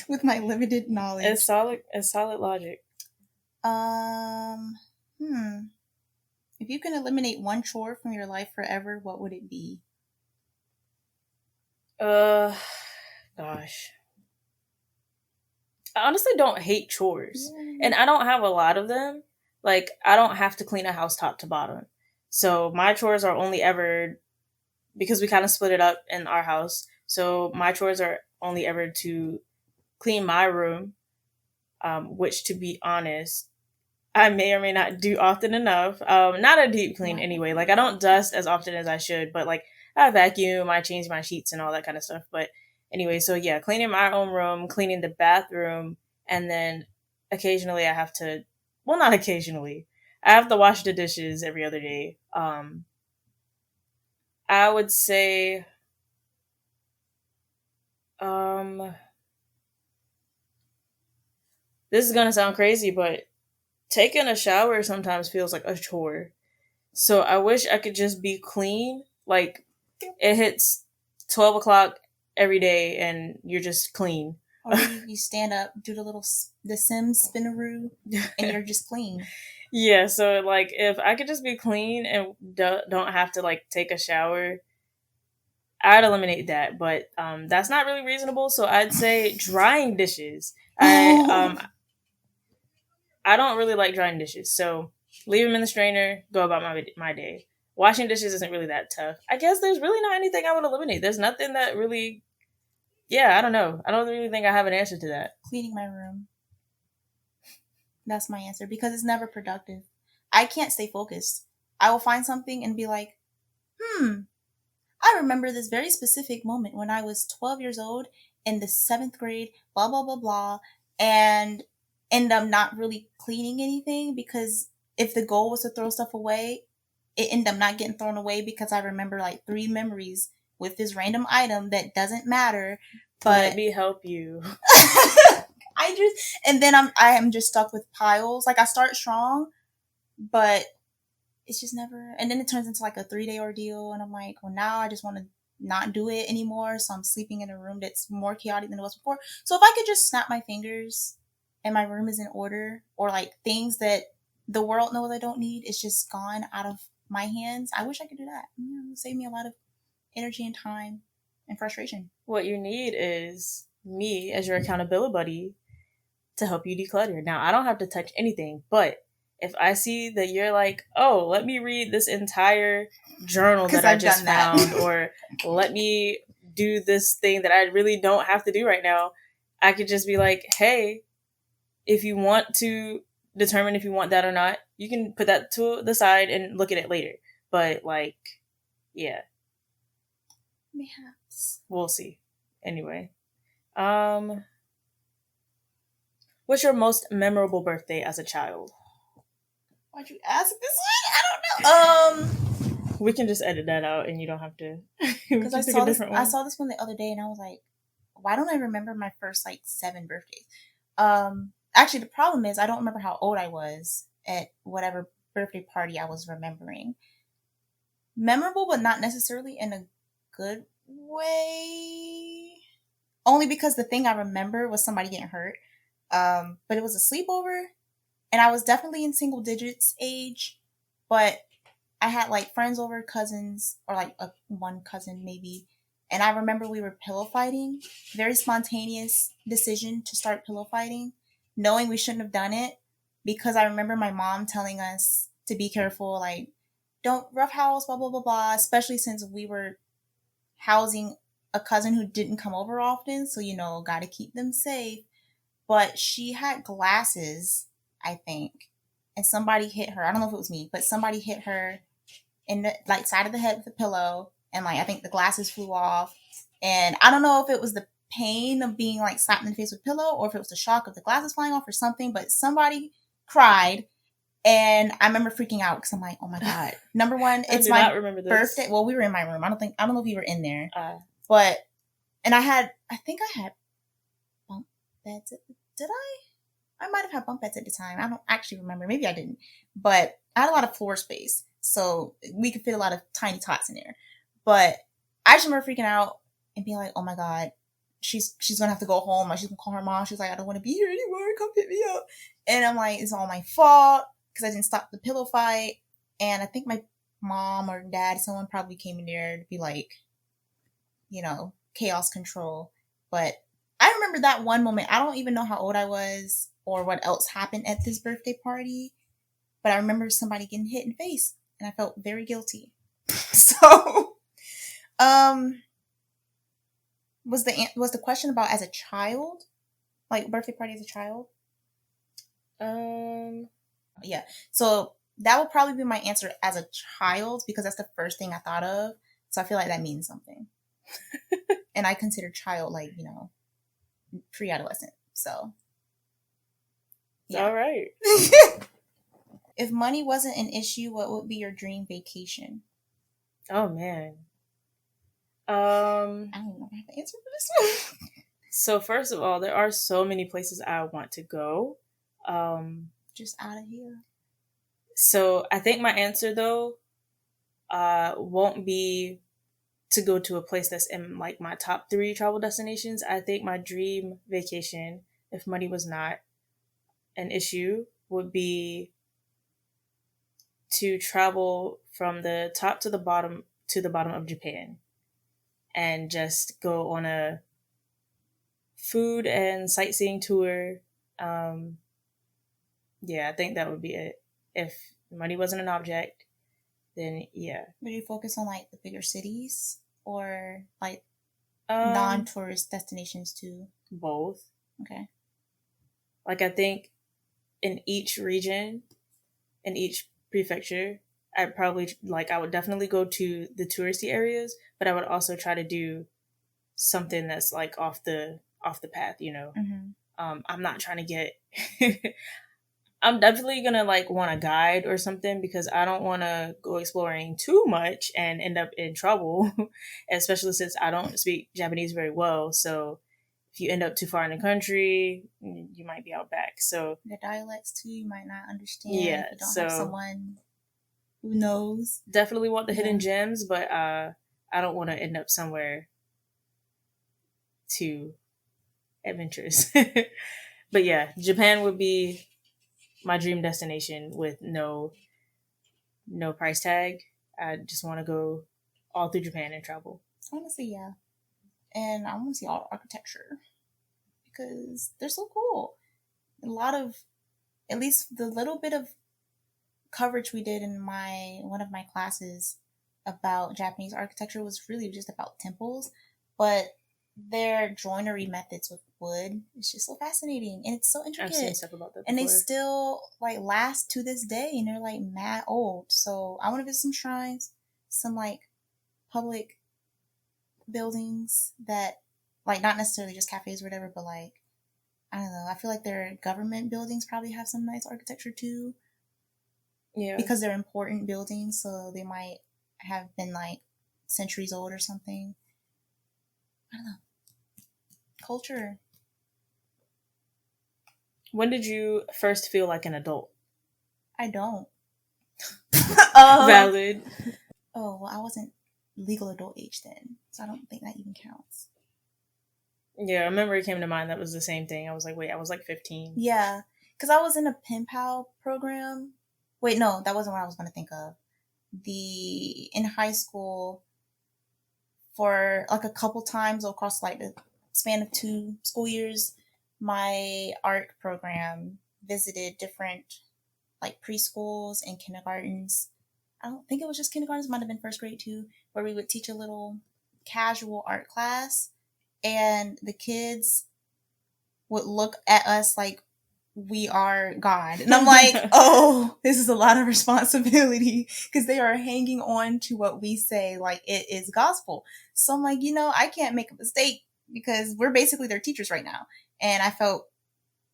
[SPEAKER 2] With my limited knowledge.
[SPEAKER 1] It's solid logic.
[SPEAKER 2] If you can eliminate one chore from your life forever, what would it be?
[SPEAKER 1] Gosh. I honestly don't hate chores. And I don't have a lot of them. Like, I don't have to clean a house top to bottom. So my chores are only ever, because we kind of split it up in our house. So my chores are only ever to clean my room, which, to be honest, I may or may not do often enough. Not a deep clean anyway. Like, I don't dust as often as I should, but like, I vacuum, I change my sheets and all that kind of stuff. But anyway, so yeah, cleaning my own room, cleaning the bathroom, and then occasionally I have to, well, not occasionally, I have to wash the dishes every other day. I would say, this is gonna sound crazy, but taking a shower sometimes feels like a chore. So I wish I could just be clean. Like, it hits 12 o'clock every day and you're just clean.
[SPEAKER 2] Or you stand up, do the Sims spinaroo, and you're just clean.
[SPEAKER 1] Yeah, so like, if I could just be clean and don't have to like take a shower, I'd eliminate that. But that's not really reasonable. So I'd say drying dishes. I don't really like drying dishes, so leave them in the strainer, go about my day. Washing dishes isn't really that tough. I guess there's really not anything I would eliminate. There's nothing that really, I don't know. I don't really think I have an answer to that.
[SPEAKER 2] Cleaning my room. That's my answer, because it's never productive. I can't stay focused. I will find something and be like, I remember this very specific moment when I was 12 years old in the 7th grade, blah, blah, blah, blah, and end up not really cleaning anything, because if the goal was to throw stuff away, it ended up not getting thrown away because I remember like 3 memories with this random item that doesn't matter. But
[SPEAKER 1] let me help you.
[SPEAKER 2] I am just stuck with piles. Like, I start strong, but it's just never, and then it turns into like a 3-day ordeal, and I'm like, well, now I just want to not do it anymore, so I'm sleeping in a room that's more chaotic than it was before. So if I could just snap my fingers and my room is in order, or like things that the world knows I don't need, it's just gone out of my hands, I wish I could do that. It would save me a lot of energy and time and frustration.
[SPEAKER 1] What you need is me as your accountability buddy to help you declutter. Now, I don't have to touch anything, but if I see that you're like, oh, let me read this entire journal that I just found, or let me do this thing that I really don't have to do right now, I could just be like, hey, if you want to determine if you want that or not, you can put that to the side and look at it later. But like, yeah.
[SPEAKER 2] Perhaps.
[SPEAKER 1] We'll see. Anyway. What's your most memorable birthday as a child?
[SPEAKER 2] Why'd you ask this one? I don't know.
[SPEAKER 1] We can just edit that out and you don't have to.
[SPEAKER 2] Because I saw this one the other day and I was like, why don't I remember my first like 7 birthdays? Actually, the problem is I don't remember how old I was at whatever birthday party I was remembering. Memorable, but not necessarily in a good way. Only because the thing I remember was somebody getting hurt. But it was a sleepover, and I was definitely in single digits age, but I had like friends over, cousins, or like one cousin maybe, And I remember we were pillow fighting. Very spontaneous decision to start pillow fighting, knowing we shouldn't have done it, because I remember my mom telling us to be careful, like, don't rough house, blah, blah, blah, blah, especially since we were housing a cousin who didn't come over often. So, got to keep them safe. But she had glasses, I think, and somebody hit her. I don't know if it was me, but somebody hit her in the like side of the head with a pillow, and like I think the glasses flew off. And I don't know if it was the pain of being like slapped in the face with a pillow, or if it was the shock of the glasses flying off or something. But somebody cried, and I remember freaking out because I'm like, oh my god! Number one, it's my birthday. Well, we were in my room. I don't know if you were in there, but and I think I had bunk beds. Did I might have had bunk beds at the time. I don't actually remember. Maybe I didn't. But I had a lot of floor space, so we could fit a lot of tiny tots in there. But I just remember freaking out and being like, oh my god, she's going to have to go home. Like, she's going to call her mom. She's like, I don't want to be here anymore. Come pick me up. And I'm like, it's all my fault because I didn't stop the pillow fight. And I think my mom or dad, someone probably came in there to be like, chaos control. But I remember that one moment. I don't even know how old I was or what else happened at this birthday party, but I remember somebody getting hit in the face, and I felt very guilty. So, was the question about as a child, like birthday party as a child? Yeah. So that would probably be my answer as a child because that's the first thing I thought of. So I feel like that means something. And I consider child like pre-adolescent. So.
[SPEAKER 1] Yeah. All right.
[SPEAKER 2] If money wasn't an issue, what would be your dream vacation?
[SPEAKER 1] Oh man.
[SPEAKER 2] I don't know if I have to answer for this one.
[SPEAKER 1] So first of all, there are so many places I want to go.
[SPEAKER 2] Just out of here.
[SPEAKER 1] So I think my answer though, won't be to go to a place that's in like my top 3 travel destinations. I think my dream vacation, if money was not an issue, would be to travel from the top to the bottom of Japan and just go on a food and sightseeing tour. Yeah, I think that would be it. If money wasn't an object, then yeah.
[SPEAKER 2] Would you focus on like the bigger cities or like non-tourist destinations too?
[SPEAKER 1] Both.
[SPEAKER 2] Okay.
[SPEAKER 1] Like I think in each region, in each prefecture, I would definitely go to the touristy areas, but I would also try to do something that's like off the path,
[SPEAKER 2] Mm-hmm.
[SPEAKER 1] I'm not trying to get I'm definitely gonna like want a guide or something because I don't want to go exploring too much and end up in trouble, especially since I don't speak Japanese very well. So if you end up too far in the country, you might be out back. So
[SPEAKER 2] the dialects too, you might not understand.
[SPEAKER 1] Yeah,
[SPEAKER 2] if you don't have someone who knows.
[SPEAKER 1] Definitely want the hidden gems, but I don't want to end up somewhere too adventurous. But yeah, Japan would be my dream destination with no price tag. I just want to go all through Japan and travel.
[SPEAKER 2] Honestly, yeah. And I want to see all the architecture because they're so cool. A lot of, at least the little bit of coverage we did in one of my classes about Japanese architecture was really just about temples, but their joinery methods with wood is just so fascinating and it's so intricate.
[SPEAKER 1] I've seen stuff about that before.
[SPEAKER 2] And they still like last to this day and they're like mad old. So I want to visit some shrines, some like public buildings that like not necessarily just cafes or whatever, but like I don't know, I feel like their government buildings probably have some nice architecture too.
[SPEAKER 1] Yeah.
[SPEAKER 2] Because they're important buildings, so they might have been like centuries old or something. I don't know. Culture.
[SPEAKER 1] When did you first feel like an adult?
[SPEAKER 2] I don't.
[SPEAKER 1] Valid.
[SPEAKER 2] Oh, well, I wasn't legal adult age then, so I don't think that even counts.
[SPEAKER 1] Yeah, I remember it came to mind that was the same thing. I was like, wait, I was like 15.
[SPEAKER 2] Yeah, because I was in a pen pal program. Wait, no, that wasn't what I was going to think of. In high school, for like a couple times across like the span of 2 school years, my art program visited different like preschools and kindergartens. I don't think it was just kindergartens, it might have been first grade too, where we would teach a little casual art class, and the kids would look at us like we are God. And I'm like, oh, this is a lot of responsibility, because they are hanging on to what we say like it is gospel. So I'm like, I can't make a mistake because we're basically their teachers right now. And I felt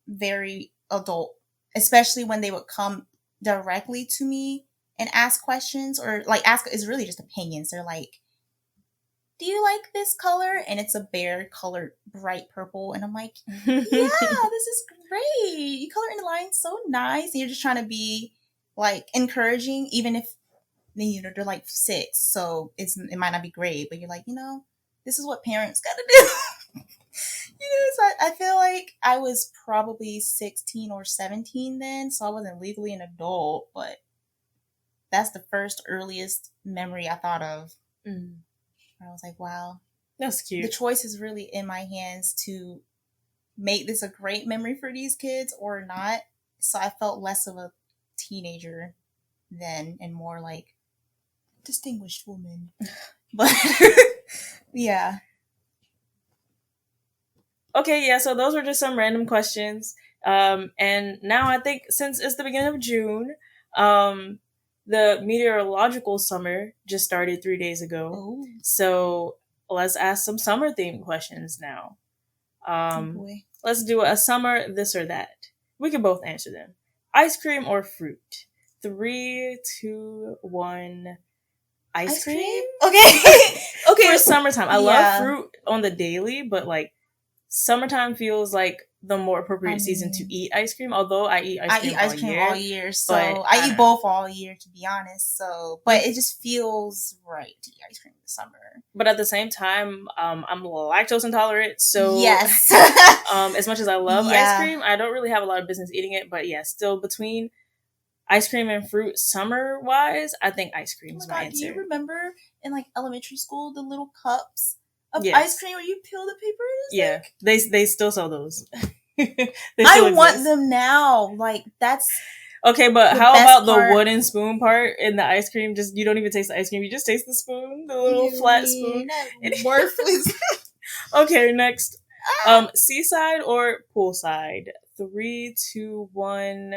[SPEAKER 2] very adult, especially when they would come directly to me and ask questions, or like ask is really just opinions. They're like, do you like this color? And it's a bear colored bright purple. And I'm like, yeah, this is great. You color in the lines so nice. And you're just trying to be like encouraging, even if they're like 6. So it might not be great, but you're like, this is what parents got to do. So I feel like I was probably 16 or 17 then. So I wasn't legally an adult, but that's the first earliest memory I thought of. I was like, wow,
[SPEAKER 1] that's cute.
[SPEAKER 2] The choice is really in my hands to make this a great memory for these kids or not. So I felt less of a teenager then and more like distinguished woman. But yeah.
[SPEAKER 1] Okay, yeah, so those were just some random questions. And now I think since it's the beginning of June, the meteorological summer just started 3 days ago.
[SPEAKER 2] Oh.
[SPEAKER 1] So let's ask some summer themed questions now. Let's do a summer this or that. We can both answer them. Ice cream or fruit? 3, 2, 1. Ice cream?
[SPEAKER 2] Okay. Okay.
[SPEAKER 1] For summertime. I love fruit on the daily, but like summertime feels like the more appropriate season to eat ice cream. Although I eat ice cream all year.
[SPEAKER 2] So I eat both all year, to be honest. So, but it just feels right to eat ice cream in the summer.
[SPEAKER 1] But at the same time, I'm lactose intolerant. So
[SPEAKER 2] yes,
[SPEAKER 1] as much as I love ice cream, I don't really have a lot of business eating it. But yeah, still between ice cream and fruit, summer wise, I think ice cream is my answer.
[SPEAKER 2] Do you remember in like elementary school the little cups of ice cream where you peel the paper?
[SPEAKER 1] Yeah, they still sell those.
[SPEAKER 2] I want them now. Like that's
[SPEAKER 1] okay, but how about the wooden spoon part in the ice cream? Just you don't even taste the ice cream; you just taste the spoon, the little flat spoon.
[SPEAKER 2] Worthless.
[SPEAKER 1] Okay, next, seaside or poolside? 3, 2, 1.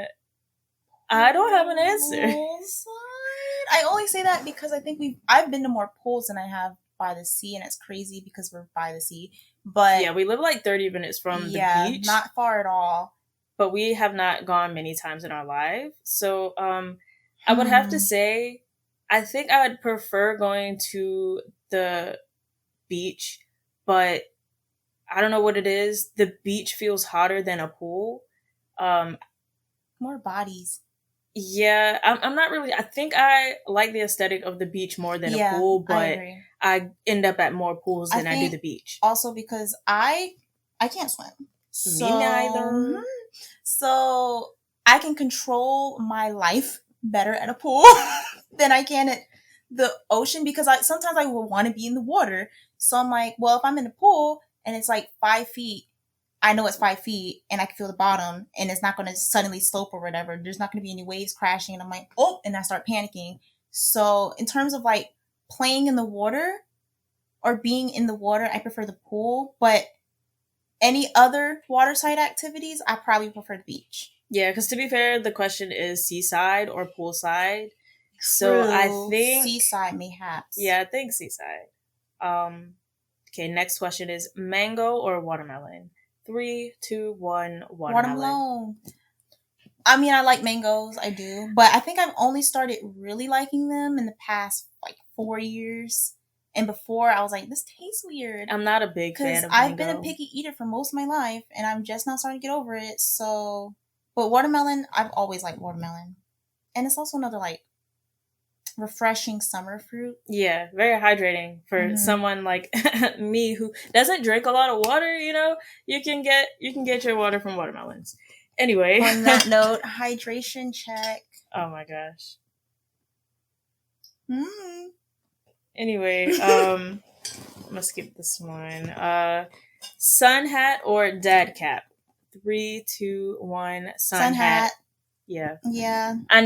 [SPEAKER 1] I don't have an answer.
[SPEAKER 2] Poolside. I only say that because I think I've been to more pools than I have by the sea, and it's crazy because we're by the sea. But
[SPEAKER 1] yeah, we live like 30 minutes from the beach.
[SPEAKER 2] Not far at all.
[SPEAKER 1] But we have not gone many times in our life. So I would have to say, I think I would prefer going to the beach, but I don't know what it is. The beach feels hotter than a pool.
[SPEAKER 2] More bodies.
[SPEAKER 1] Yeah, I'm not really. I think I like the aesthetic of the beach more than a pool, but I end up at more pools than I do the beach.
[SPEAKER 2] Also, because I can't swim.
[SPEAKER 1] Me neither.
[SPEAKER 2] So I can control my life better at a pool than I can at the ocean, because sometimes I will want to be in the water. So I'm like, well, if I'm in the pool and it's like 5 feet, I know it's 5 feet and I can feel the bottom and it's not going to suddenly slope or whatever. There's not going to be any waves crashing. And I'm like, oh, and I start panicking. So in terms of like playing in the water or being in the water, I prefer the pool. But any other waterside activities, I probably prefer the beach.
[SPEAKER 1] Yeah, because to be fair, the question is seaside or poolside.
[SPEAKER 2] True.
[SPEAKER 1] So I think
[SPEAKER 2] seaside, mayhaps.
[SPEAKER 1] Yeah, I think seaside. Okay, next question is mango or watermelon? 3, 2, 1, watermelon.
[SPEAKER 2] I mean, I like mangoes, I do. But I think I've only started really liking them in the past, like, 4 years. And before, I was like, this tastes weird.
[SPEAKER 1] I'm not a big fan of
[SPEAKER 2] mango. I've been a picky eater for most of my life, and I'm just not starting to get over it. So, but watermelon, I've always liked watermelon. And it's also another, like, refreshing summer fruit.
[SPEAKER 1] Yeah, very hydrating for someone like me who doesn't drink a lot of water. You can get your water from watermelons. Anyway,
[SPEAKER 2] on that note, hydration check.
[SPEAKER 1] Oh my gosh.
[SPEAKER 2] Mm.
[SPEAKER 1] Anyway, gonna skip this one. Sun hat or dad cap? 3, 2, 1. Sun hat. Yeah.
[SPEAKER 2] Yeah.
[SPEAKER 1] I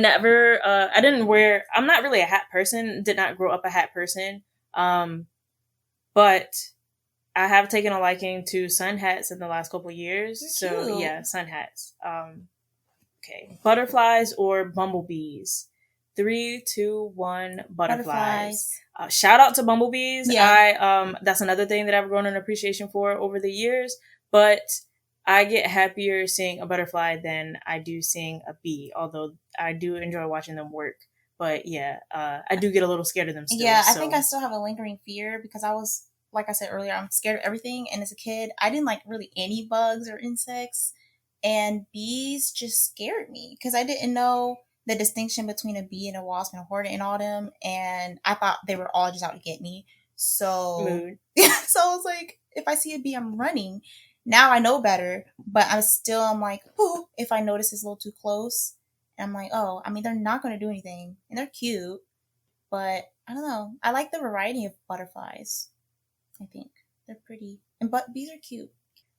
[SPEAKER 1] didn't wear, I'm not really a hat person, did not grow up a hat person. But I have taken a liking to sun hats in the last couple years.
[SPEAKER 2] They're cute.
[SPEAKER 1] Yeah, sun hats. Okay. Butterflies or bumblebees? 3, 2, 1. Butterflies. Shout out to bumblebees.
[SPEAKER 2] Yeah.
[SPEAKER 1] That's another thing that I've grown an appreciation for over the years. But I get happier seeing a butterfly than I do seeing a bee. Although I do enjoy watching them work. But yeah, I do get a little scared of them still.
[SPEAKER 2] Yeah, I think I still have a lingering fear because I was, like I said earlier, I'm scared of everything. And as a kid, I didn't like really any bugs or insects. And bees just scared me because I didn't know the distinction between a bee and a wasp and a hornet in autumn. And I thought they were all just out to get me. So, so I was like, if I see a bee, I'm running. Now I know better, but I'm like, oh, if I notice it's a little too close, I'm like, oh, I mean, they're not going to do anything. And they're cute, but I don't know. I like the variety of butterflies. I think they're pretty. But bees are cute.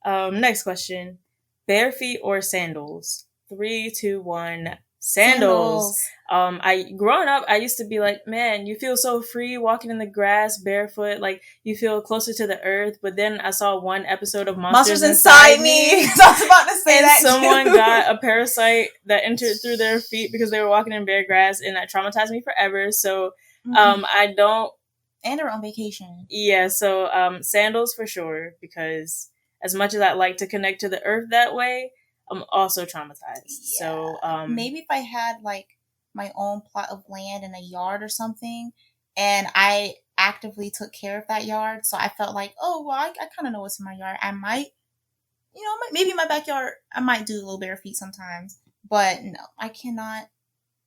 [SPEAKER 1] Next question. Bare feet or sandals? 3, 2, 1. Sandals. Growing up, I used to be like, man, you feel so free walking in the grass barefoot, like you feel closer to the earth. But then I saw one episode of Monsters Inside Me.
[SPEAKER 2] I was about to say
[SPEAKER 1] and
[SPEAKER 2] that
[SPEAKER 1] someone
[SPEAKER 2] too.
[SPEAKER 1] got a parasite that entered through their feet because they were walking in bare grass, and that traumatized me forever. So, I don't.
[SPEAKER 2] And they're on vacation.
[SPEAKER 1] Yeah, so sandals for sure, because as much as I like to connect to the earth that way, I'm also traumatized. Yeah. So
[SPEAKER 2] maybe if I had like my own plot of land in a yard or something, and I actively took care of that yard, so I felt like, oh well, I kind of know what's in my yard. I might, maybe in my backyard, I might do a little bare feet sometimes, but no, I cannot.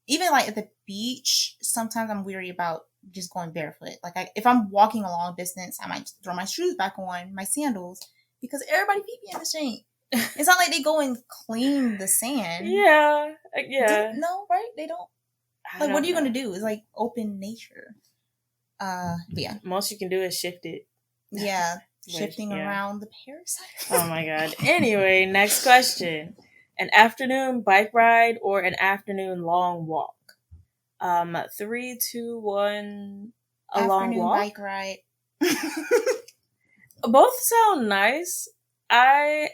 [SPEAKER 2] Even like at the beach, sometimes I'm weary about just going barefoot. Like if I'm walking a long distance, I might throw my shoes back on, my sandals, because everybody feet be in the sink. It's not like they go and clean the sand.
[SPEAKER 1] Yeah.
[SPEAKER 2] No, right? They don't. Like, what are you going to do? It's like open nature. But yeah.
[SPEAKER 1] Most you can do is shift it.
[SPEAKER 2] Yeah. Shifting around the parasite.
[SPEAKER 1] Oh my god. Anyway, next question. An afternoon bike ride or an afternoon long walk? 3, 2, 1. A long walk.
[SPEAKER 2] Bike ride.
[SPEAKER 1] Both sound nice. I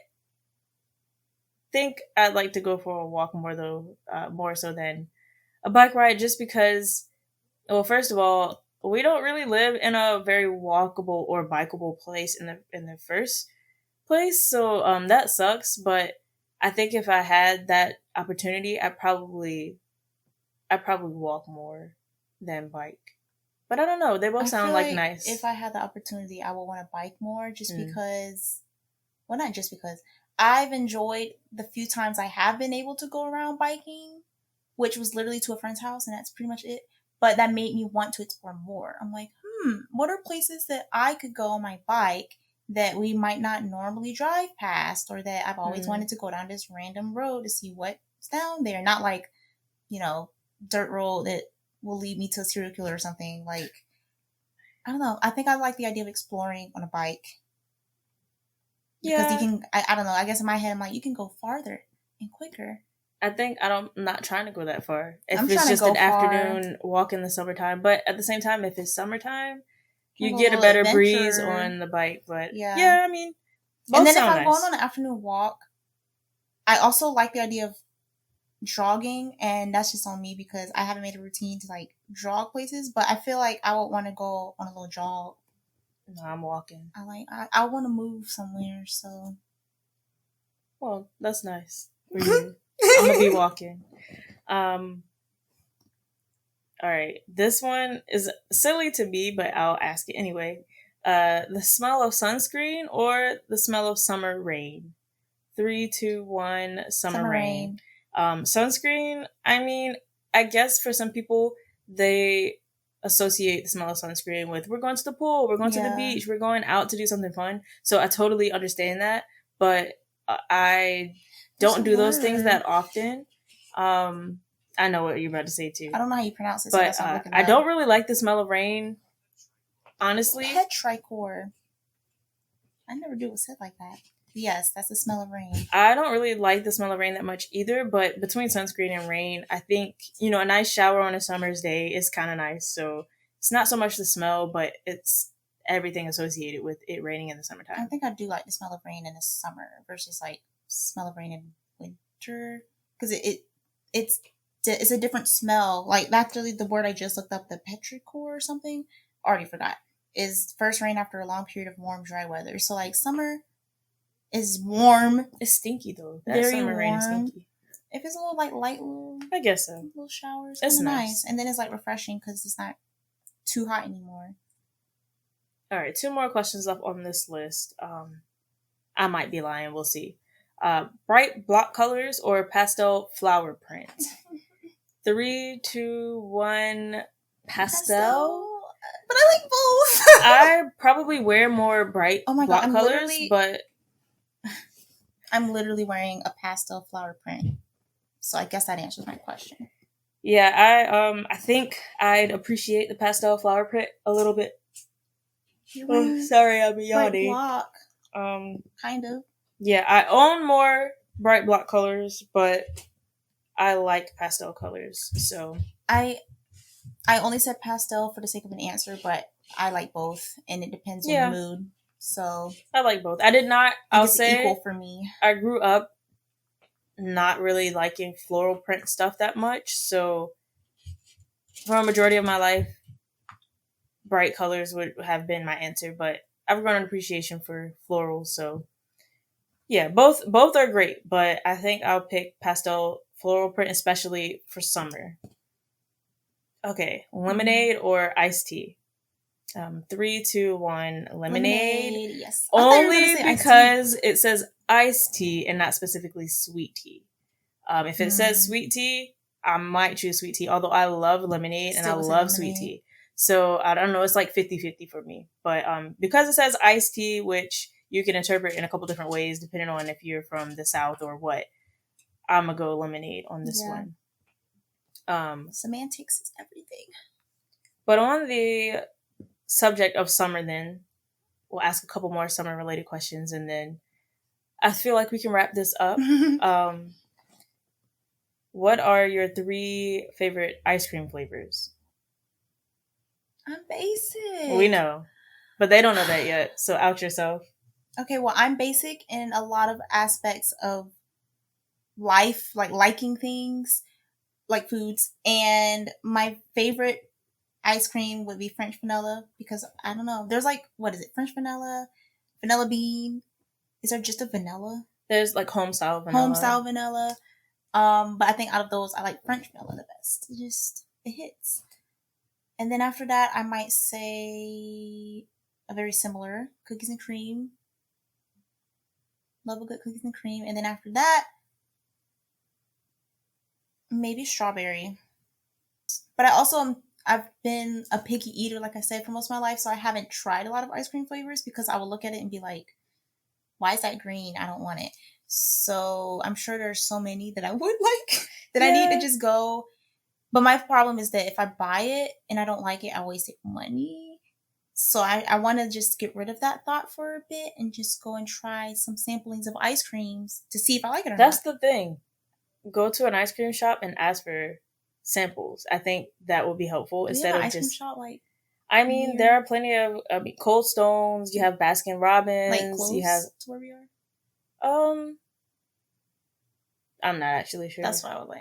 [SPEAKER 1] think I'd like to go for a walk more though, more so than a bike ride, just because. Well, first of all, we don't really live in a very walkable or bikeable place in the first place, so that sucks. But I think if I had that opportunity, I'd probably walk more than bike. But I don't know. They both sound like nice.
[SPEAKER 2] If I had the opportunity, I would want to bike more, just because. Well, not just because. I've enjoyed the few times I have been able to go around biking, which was literally to a friend's house, and that's pretty much it. But that made me want to explore more. I'm like, what are places that I could go on my bike that we might not normally drive past, or that I've always wanted to go down this random road to see what's down there? Not like, dirt road that will lead me to a serial killer or something. Like, I don't know. I think I like the idea of exploring on a bike. Because you can, I don't know, I guess in my head, I'm like, you can go farther and quicker.
[SPEAKER 1] I think I'm not trying to go that far. If it's just an afternoon walk in the summertime. But at the same time, if it's summertime, you get a better breeze on the bike. But yeah, I mean, both
[SPEAKER 2] and then if
[SPEAKER 1] I'm
[SPEAKER 2] going on an afternoon walk, I also like the idea of jogging, and that's just on me because I haven't made a routine to like jog places, but I feel like I would want to go on a little jog.
[SPEAKER 1] No, I'm walking.
[SPEAKER 2] I want to move somewhere, so.
[SPEAKER 1] Well, that's nice for you. I'm gonna be walking. All right, this one is silly to me, but I'll ask it anyway. The smell of sunscreen or the smell of summer rain? 3, 2, 1. Summer rain. Sunscreen. I mean, I guess for some people they associate the smell of sunscreen with we're going to the pool, we're going to the beach, we're going out to do something fun. So I totally understand that, but I don't do those things that often. I know what you're about to say too.
[SPEAKER 2] I don't know how you pronounce it,
[SPEAKER 1] but I don't really like the smell of rain. honestly,
[SPEAKER 2] Petrichor. I never knew it was said like that. Yes, that's the smell of rain.
[SPEAKER 1] I don't really like the smell of rain that much either, but between sunscreen and rain, I think, a nice shower on a summer's day is kind of nice. So it's not so much the smell, but it's everything associated with it raining in the
[SPEAKER 2] I
[SPEAKER 1] summertime.
[SPEAKER 2] think I do like the smell of rain in the summer versus like smell of rain in winter because it's a different smell. Like that's really the word I just looked up, the petrichor or something. Already forgot. Is first rain after a long period of warm, dry weather. So like summer is warm.
[SPEAKER 1] It's stinky though. That
[SPEAKER 2] Very
[SPEAKER 1] summer rain is
[SPEAKER 2] warm.
[SPEAKER 1] stinky.
[SPEAKER 2] If it's a little like light little,
[SPEAKER 1] I guess so.
[SPEAKER 2] little showers,
[SPEAKER 1] It's
[SPEAKER 2] kind of
[SPEAKER 1] nice.
[SPEAKER 2] and then it's like refreshing because it's not too hot anymore.
[SPEAKER 1] All right, 2 more questions left on this list. I might be lying. We'll see. Bright block colors or pastel flower print? 3, 2, 1. Pastel.
[SPEAKER 2] But I like both.
[SPEAKER 1] I probably wear more bright
[SPEAKER 2] Oh my
[SPEAKER 1] block
[SPEAKER 2] God,
[SPEAKER 1] colors, but
[SPEAKER 2] I'm literally wearing a pastel flower print. So I guess that answers my question.
[SPEAKER 1] yeah, I think I'd appreciate the pastel flower print a little bit. Oh, sorry, I'm yawning.
[SPEAKER 2] Block. Kind of.
[SPEAKER 1] Yeah, I own more bright block colors, but I like pastel colors. So
[SPEAKER 2] I only said pastel for the sake of an answer, but I like both, and it depends on the mood. So
[SPEAKER 1] I like both. I did not. I'll say
[SPEAKER 2] equal for me.
[SPEAKER 1] I grew up not really liking floral print stuff that much, so for a majority of my life, bright colors would have been my answer. But I've grown an appreciation for florals, so yeah, both are great. But I think I'll pick pastel floral print, especially for summer. Okay, lemonade or iced tea? 3, 2, 1. Lemonade.
[SPEAKER 2] Yes.
[SPEAKER 1] Only because it says iced tea and not specifically sweet tea. If it says sweet tea, I might choose sweet tea. Although I love lemonade and I love sweet tea. So I don't know. It's like 50-50 for me. But because it says iced tea, which you can interpret in a couple different ways depending on if you're from the South or what, I'm going to go lemonade on this one.
[SPEAKER 2] Semantics is everything.
[SPEAKER 1] But on the subject of summer, then we'll ask a couple more summer related questions, and then I feel like we can wrap this up. What are your 3 favorite ice cream flavors?
[SPEAKER 2] I'm basic.
[SPEAKER 1] We know, but they don't know that yet. So out yourself.
[SPEAKER 2] Okay, well, I'm basic in a lot of aspects of life, like liking things, like foods, and my favorite ice cream would be French vanilla because I don't know. There's like, what is it? French vanilla, vanilla bean. Is there just a vanilla?
[SPEAKER 1] There's like home style vanilla.
[SPEAKER 2] But I think out of those, I like French vanilla the best. It hits. And then after that, I might say a very similar cookies and cream. Love a good cookies and cream. And then after that, maybe strawberry. But I've been a picky eater, like I said, for most of my life, so I haven't tried a lot of ice cream flavors because I will look at it and be like, why is that green? I don't want it. So I'm sure there's so many that I would like that I need to just go. But my problem is that if I buy it and I don't like it, I wasted money. So I want to just get rid of that thought for a bit and just go and try some samplings of ice creams to see if I like it or not.
[SPEAKER 1] That's the thing. Go to an ice cream shop and ask for samples. I think that would be helpful instead of
[SPEAKER 2] ice
[SPEAKER 1] just.
[SPEAKER 2] Cream shop, like,
[SPEAKER 1] I mean, there are plenty of Cold Stones. You have Baskin Robbins.
[SPEAKER 2] Like close
[SPEAKER 1] you have
[SPEAKER 2] to where we are.
[SPEAKER 1] I'm not actually sure.
[SPEAKER 2] That's why I was like,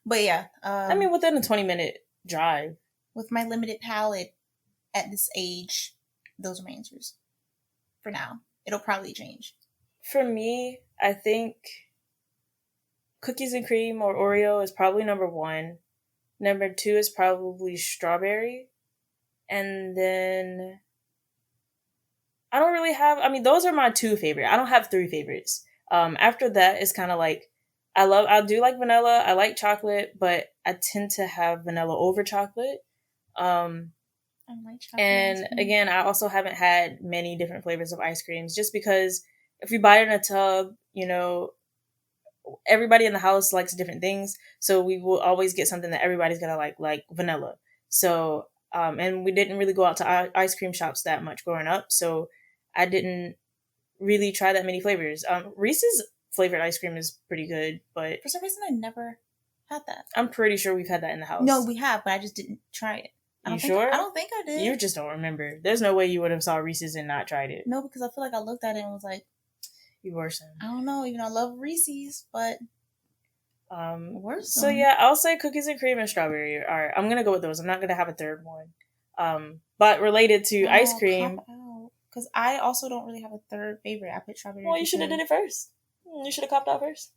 [SPEAKER 2] but yeah.
[SPEAKER 1] I mean, within a 20-minute drive.
[SPEAKER 2] With my limited palate at this age, those are my answers. For now, it'll probably change.
[SPEAKER 1] For me, I think cookies and cream or Oreo is probably number 1. Number 2 is probably strawberry. And then I don't really have, I mean, those are my 2 favorite. I don't have 3 favorites. After that, it's kind of like, I do like vanilla. I like chocolate, but I tend to have vanilla over chocolate.
[SPEAKER 2] I like chocolate.
[SPEAKER 1] And again, I also haven't had many different flavors of ice creams just because if we buy it in a tub, everybody in the house likes different things. So we will always get something that everybody's going to like vanilla. So And we didn't really go out to ice cream shops that much growing up, so I didn't really try that many flavors. Reese's flavored ice cream is pretty good, but
[SPEAKER 2] for some reason I never had that.
[SPEAKER 1] I'm pretty sure we've had that in the house.
[SPEAKER 2] No, we have, but I just didn't try it. I don't think I did.
[SPEAKER 1] You just don't remember. There's no way you would have saw Reese's and not tried it.
[SPEAKER 2] No, because I feel like I looked at it and was like,
[SPEAKER 1] you worsen.
[SPEAKER 2] I don't know, even though I love Reese's, but worse.
[SPEAKER 1] So yeah, I'll say cookies and cream and strawberry are. I'm gonna go with those. I'm not gonna have a third one. But related to ice cream,
[SPEAKER 2] because I also don't really have a third favorite. I put strawberry.
[SPEAKER 1] Well, you should have did it first. You should have copped out first.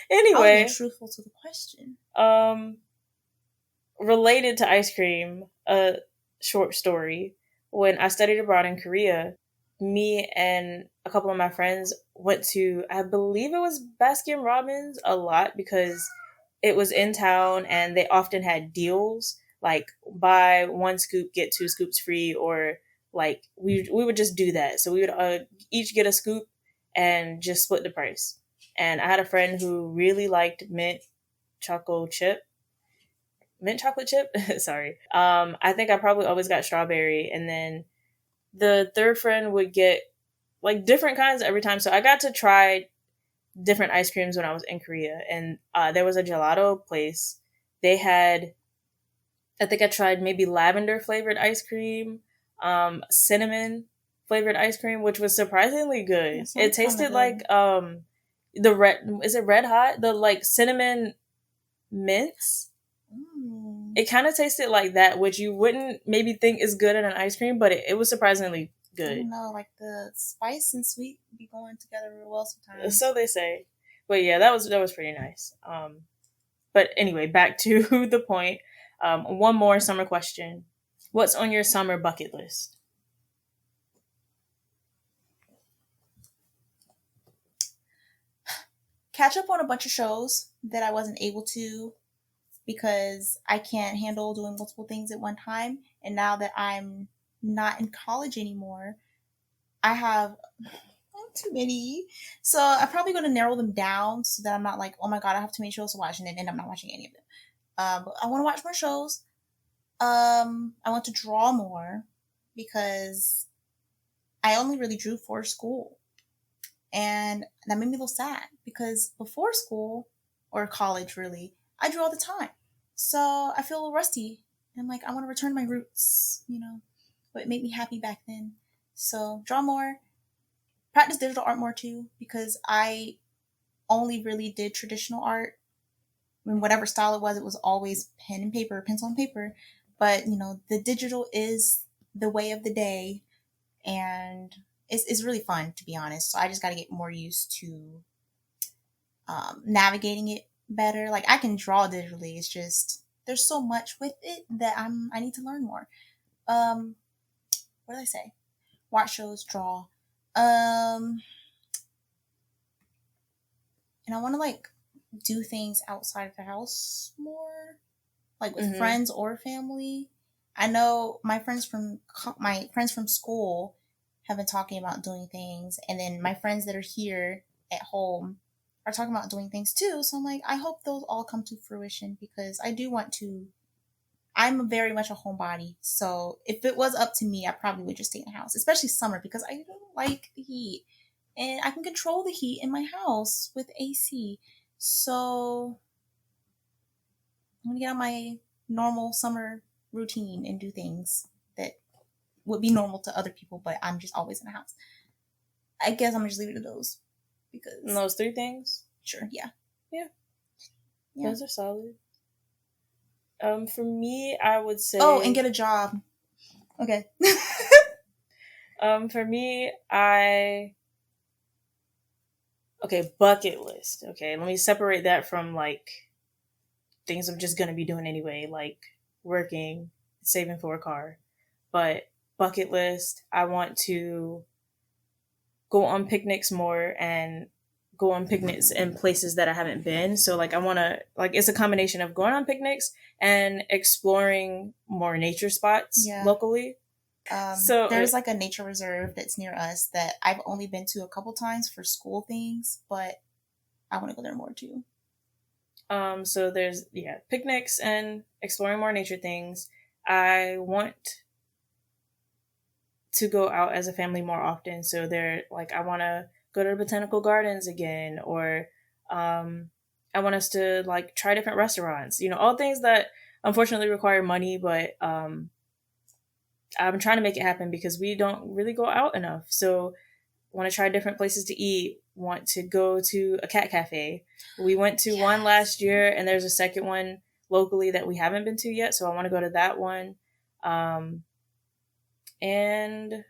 [SPEAKER 1] Anyway,
[SPEAKER 2] I was being truthful to the question.
[SPEAKER 1] Related to ice cream, a short story. When I studied abroad in Korea, me and a couple of my friends went to, I believe it was Baskin Robbins a lot because it was in town and they often had deals like buy one scoop, get 2 scoops free, or like we would just do that. So we would each get a scoop and just split the price. And I had a friend who really liked mint chocolate chip. Sorry. I think I probably always got strawberry, and then the third friend would get like different kinds every time. So I got to try different ice creams when I was in Korea, and there was a gelato place. They had, I think I tried maybe lavender flavored ice cream, cinnamon flavored ice cream, which was surprisingly good. It tasted like the red hot, the like cinnamon mints. It kind of tasted like that, which you wouldn't maybe think is good in an ice cream, but it was surprisingly good.
[SPEAKER 2] I don't know, like the spice and sweet be going together real well sometimes.
[SPEAKER 1] So they say. But yeah, that was pretty nice. But anyway, back to the point. One more summer question. What's on your summer bucket list?
[SPEAKER 2] Catch up on a bunch of shows that I wasn't able to because I can't handle doing multiple things at one time. And now that I'm not in college anymore, I have too many. So I'm probably going to narrow them down so that I'm not like, oh my God, I have too many shows to watch and then end up not watching any of them. But I want to watch more shows. I want to draw more because I only really drew for school. And that made me a little sad because before school or college, really, I drew all the time. So I feel a little rusty. And like, I want to return to my roots, what made me happy back then. So draw more, practice digital art more too, because I only really did traditional art. I mean, whatever style it was always pen and paper, pencil and paper. But, the digital is the way of the day. And it's really fun, to be honest. So I just got to get more used to navigating it better. Like, I can draw digitally. It's just, there's so much with it that I need to learn more. What did I say? Watch shows, draw. And I want to, like, do things outside of the house more. Like, with friends or family. I know my friends from school have been talking about doing things. And then my friends that are here at home are talking about doing things too. So I'm like, I hope those all come to fruition because I do want to. I'm very much a homebody. So if it was up to me, I probably would just stay in the house, especially summer because I don't like the heat. And I can control the heat in my house with AC. So I'm going to get on my normal summer routine and do things that would be normal to other people, but I'm just always in the house. I guess I'm going to just leave it to those. Because
[SPEAKER 1] those 3 things?
[SPEAKER 2] Sure, yeah.
[SPEAKER 1] Those are solid. For me, I would say...
[SPEAKER 2] Oh, and get a job. Okay.
[SPEAKER 1] For me, Okay, bucket list. Okay, let me separate that from, like, things I'm just gonna be doing anyway, like working, saving for a car. But bucket list, I want to go on picnics more and go on picnics in places that I haven't been. So like I want to, like, it's a combination of going on picnics and exploring more nature spots locally.
[SPEAKER 2] So there's like a nature reserve that's near us that I've only been to a couple times for school things, but I want to go there more too.
[SPEAKER 1] So there's picnics and exploring more nature things. I want to go out as a family more often. So they're like, I want to go to the botanical gardens again, or I want us to like try different restaurants. You know, all things that unfortunately require money, but I'm trying to make it happen because we don't really go out enough. So want to try different places to eat. Want to go to a cat cafe. We went to one last year, and there's a second one locally that we haven't been to yet. So I want to go to that one. And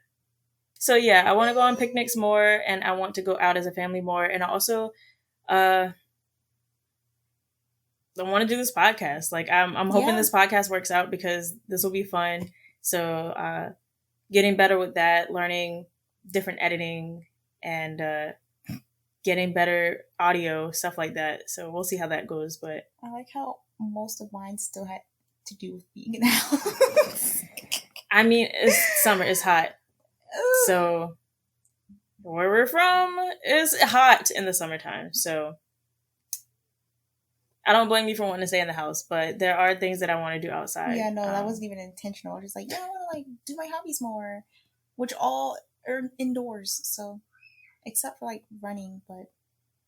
[SPEAKER 1] so yeah, I want to go on picnics more, and I want to go out as a family more, and I also I want to do this podcast. Like I'm hoping this podcast works out because this will be fun. So getting better with that, learning different editing, and getting better audio, stuff like that. So we'll see how that goes. But
[SPEAKER 2] I like how most of mine still had to do with being in the house.
[SPEAKER 1] I mean, it's summer, it's hot. So where we're from is hot in the summertime. So I don't blame you for wanting to stay in the house, but there are things that I want to do outside.
[SPEAKER 2] Yeah, no, that wasn't even intentional. I was just like, yeah, I want to like do my hobbies more, which all are indoors. So except for like running, but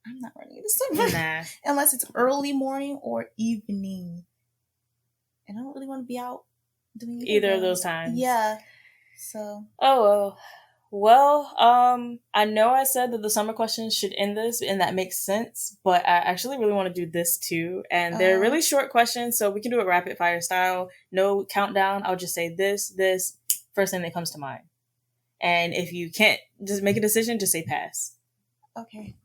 [SPEAKER 2] I'm not running in the summer.
[SPEAKER 1] Nah.
[SPEAKER 2] Unless it's early morning or evening. And I don't really want to be out doing
[SPEAKER 1] either of those times.
[SPEAKER 2] Yeah. So.
[SPEAKER 1] Oh, well, I know I said that the summer questions should end this, and that makes sense, but I actually really want to do this too. And they're really short questions, so we can do it rapid fire style. No countdown. I'll just say this, first thing that comes to mind. And if you can't just make a decision, just say pass.
[SPEAKER 2] Okay.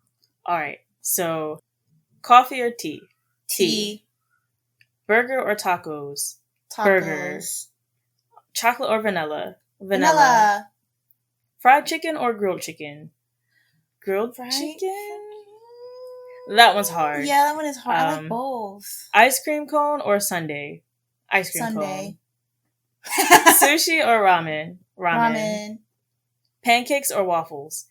[SPEAKER 1] All right. So, coffee or tea?
[SPEAKER 2] Tea.
[SPEAKER 1] Burger or tacos?
[SPEAKER 2] Tacos.
[SPEAKER 1] Burger. Chocolate or vanilla?
[SPEAKER 2] Vanilla.
[SPEAKER 1] Fried chicken or grilled chicken? Grilled
[SPEAKER 2] fried
[SPEAKER 1] chicken? That one's hard.
[SPEAKER 2] Yeah, that one is hard. I like both.
[SPEAKER 1] Ice cream cone or sundae? Ice cream
[SPEAKER 2] sundae.
[SPEAKER 1] Cone. Sushi or ramen?
[SPEAKER 2] Ramen.
[SPEAKER 1] Pancakes or waffles?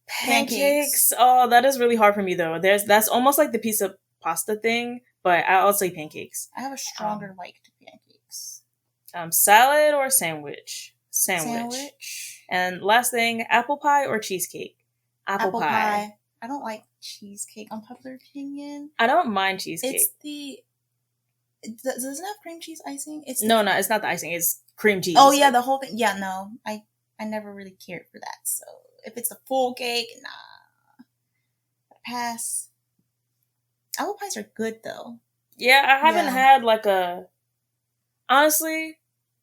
[SPEAKER 2] Pancakes.
[SPEAKER 1] Oh, that is really hard for me though. That's almost like the piece of pasta thing, but I'll say pancakes.
[SPEAKER 2] I have a stronger like to pancakes.
[SPEAKER 1] Salad or sandwich? Sandwich. And last thing, apple pie or cheesecake? Apple pie.
[SPEAKER 2] I don't like cheesecake. Unpopular opinion.
[SPEAKER 1] I don't mind cheesecake.
[SPEAKER 2] Does it have cream cheese icing?
[SPEAKER 1] No, it's not the icing. It's cream cheese.
[SPEAKER 2] Oh yeah, the whole thing. Yeah, no, I never really cared for that. So if it's a full cake, nah, pass. Apple pies are good though.
[SPEAKER 1] Yeah, I haven't had like honestly,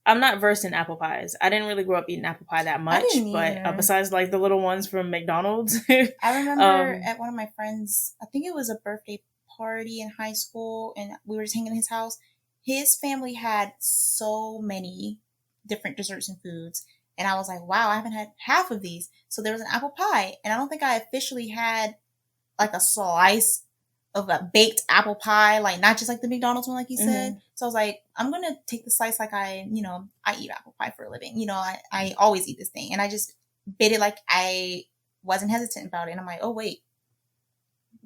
[SPEAKER 1] I'm not versed in apple pies. I didn't really grow up eating apple pie that much, but besides like the little ones from McDonald's.
[SPEAKER 2] I remember at one of my friends, I think it was a birthday party in high school, and we were just hanging in his house. His family had so many different desserts and foods, and I was like, wow, I haven't had half of these. So there was an apple pie, and I don't think I officially had like a slice of a baked apple pie, like not just like the McDonald's one, like you said. Mm-hmm. So I was like, I'm going to take the slice like I eat apple pie for a living. I always eat this thing. And I just bit it like I wasn't hesitant about it. And I'm like, oh, wait,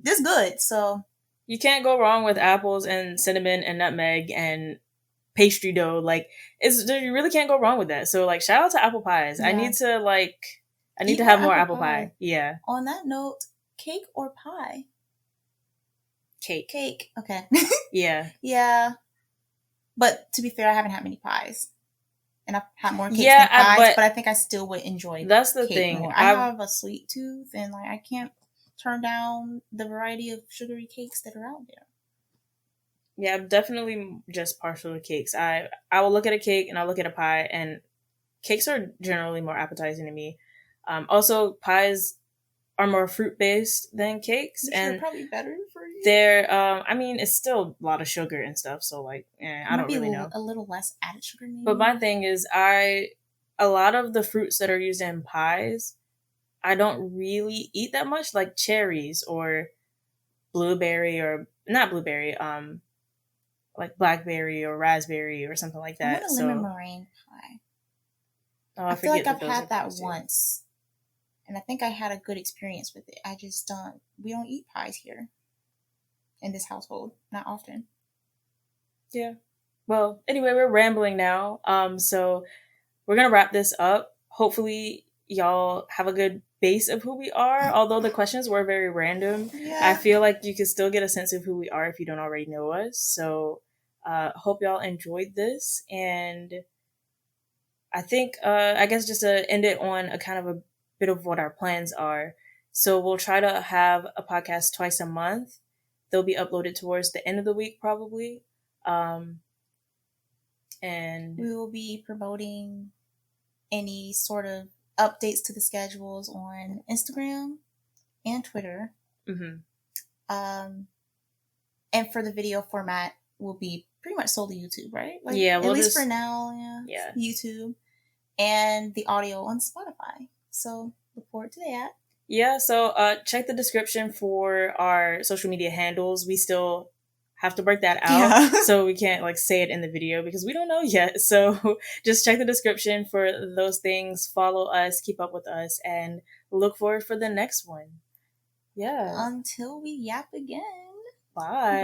[SPEAKER 2] this is good. So
[SPEAKER 1] you can't go wrong with apples and cinnamon and nutmeg and pastry dough. Like you really can't go wrong with that. So like, shout out to apple pies. Yeah. I need to have more apple pie. Yeah.
[SPEAKER 2] On that note, cake or pie?
[SPEAKER 1] Cake.
[SPEAKER 2] Okay.
[SPEAKER 1] Yeah.
[SPEAKER 2] Yeah. But to be fair, I haven't had many pies. And I've had more cakes than pies, but I think I still would enjoy
[SPEAKER 1] that's the thing.
[SPEAKER 2] More. I have a sweet tooth, and like I can't turn down the variety of sugary cakes that are out there.
[SPEAKER 1] Yeah, I'm definitely just partial to cakes. I will look at a cake and I'll look at a pie, and cakes are generally more appetizing to me. Also, pies are more fruit-based than cakes.
[SPEAKER 2] Which
[SPEAKER 1] and
[SPEAKER 2] are probably better for you.
[SPEAKER 1] They're, I mean, it's still a lot of sugar and stuff, so like, I don't really know.
[SPEAKER 2] A little less added sugar maybe.
[SPEAKER 1] But my thing is, a lot of the fruits that are used in pies, I don't really eat that much, like cherries or blueberry or, not blueberry, like blackberry or raspberry or something like that.
[SPEAKER 2] I want a lemon meringue pie.
[SPEAKER 1] Oh,
[SPEAKER 2] I feel like I've had that once. And I think I had a good experience with it. I just we don't eat pies here in this household. Not often.
[SPEAKER 1] Yeah. well, anyway, we're rambling now. So we're gonna wrap this up. Hopefully, y'all have a good base of who we are. Although the questions were very random, I feel like you can still get a sense of who we are if you don't already know us. So, hope y'all enjoyed this, and I think I guess just to end it on a kind of a bit of what our plans are. So we'll try to have a podcast twice a month. They'll be uploaded towards the end of the week, probably. And
[SPEAKER 2] we will be promoting any sort of updates to the schedules on Instagram and Twitter. And for the video format, will be pretty much solely YouTube, right? Like,
[SPEAKER 1] yeah,
[SPEAKER 2] at least for now,
[SPEAKER 1] yeah.
[SPEAKER 2] YouTube, and the audio on Spotify. So look forward to that.
[SPEAKER 1] Yeah, so check the description for our social media handles. We still have to work that out, so we can't like say it in the video because we don't know yet. So just check the description for those things. Follow us, keep up with us, and look forward for the next one. Yeah.
[SPEAKER 2] Until we yap again.
[SPEAKER 1] Bye.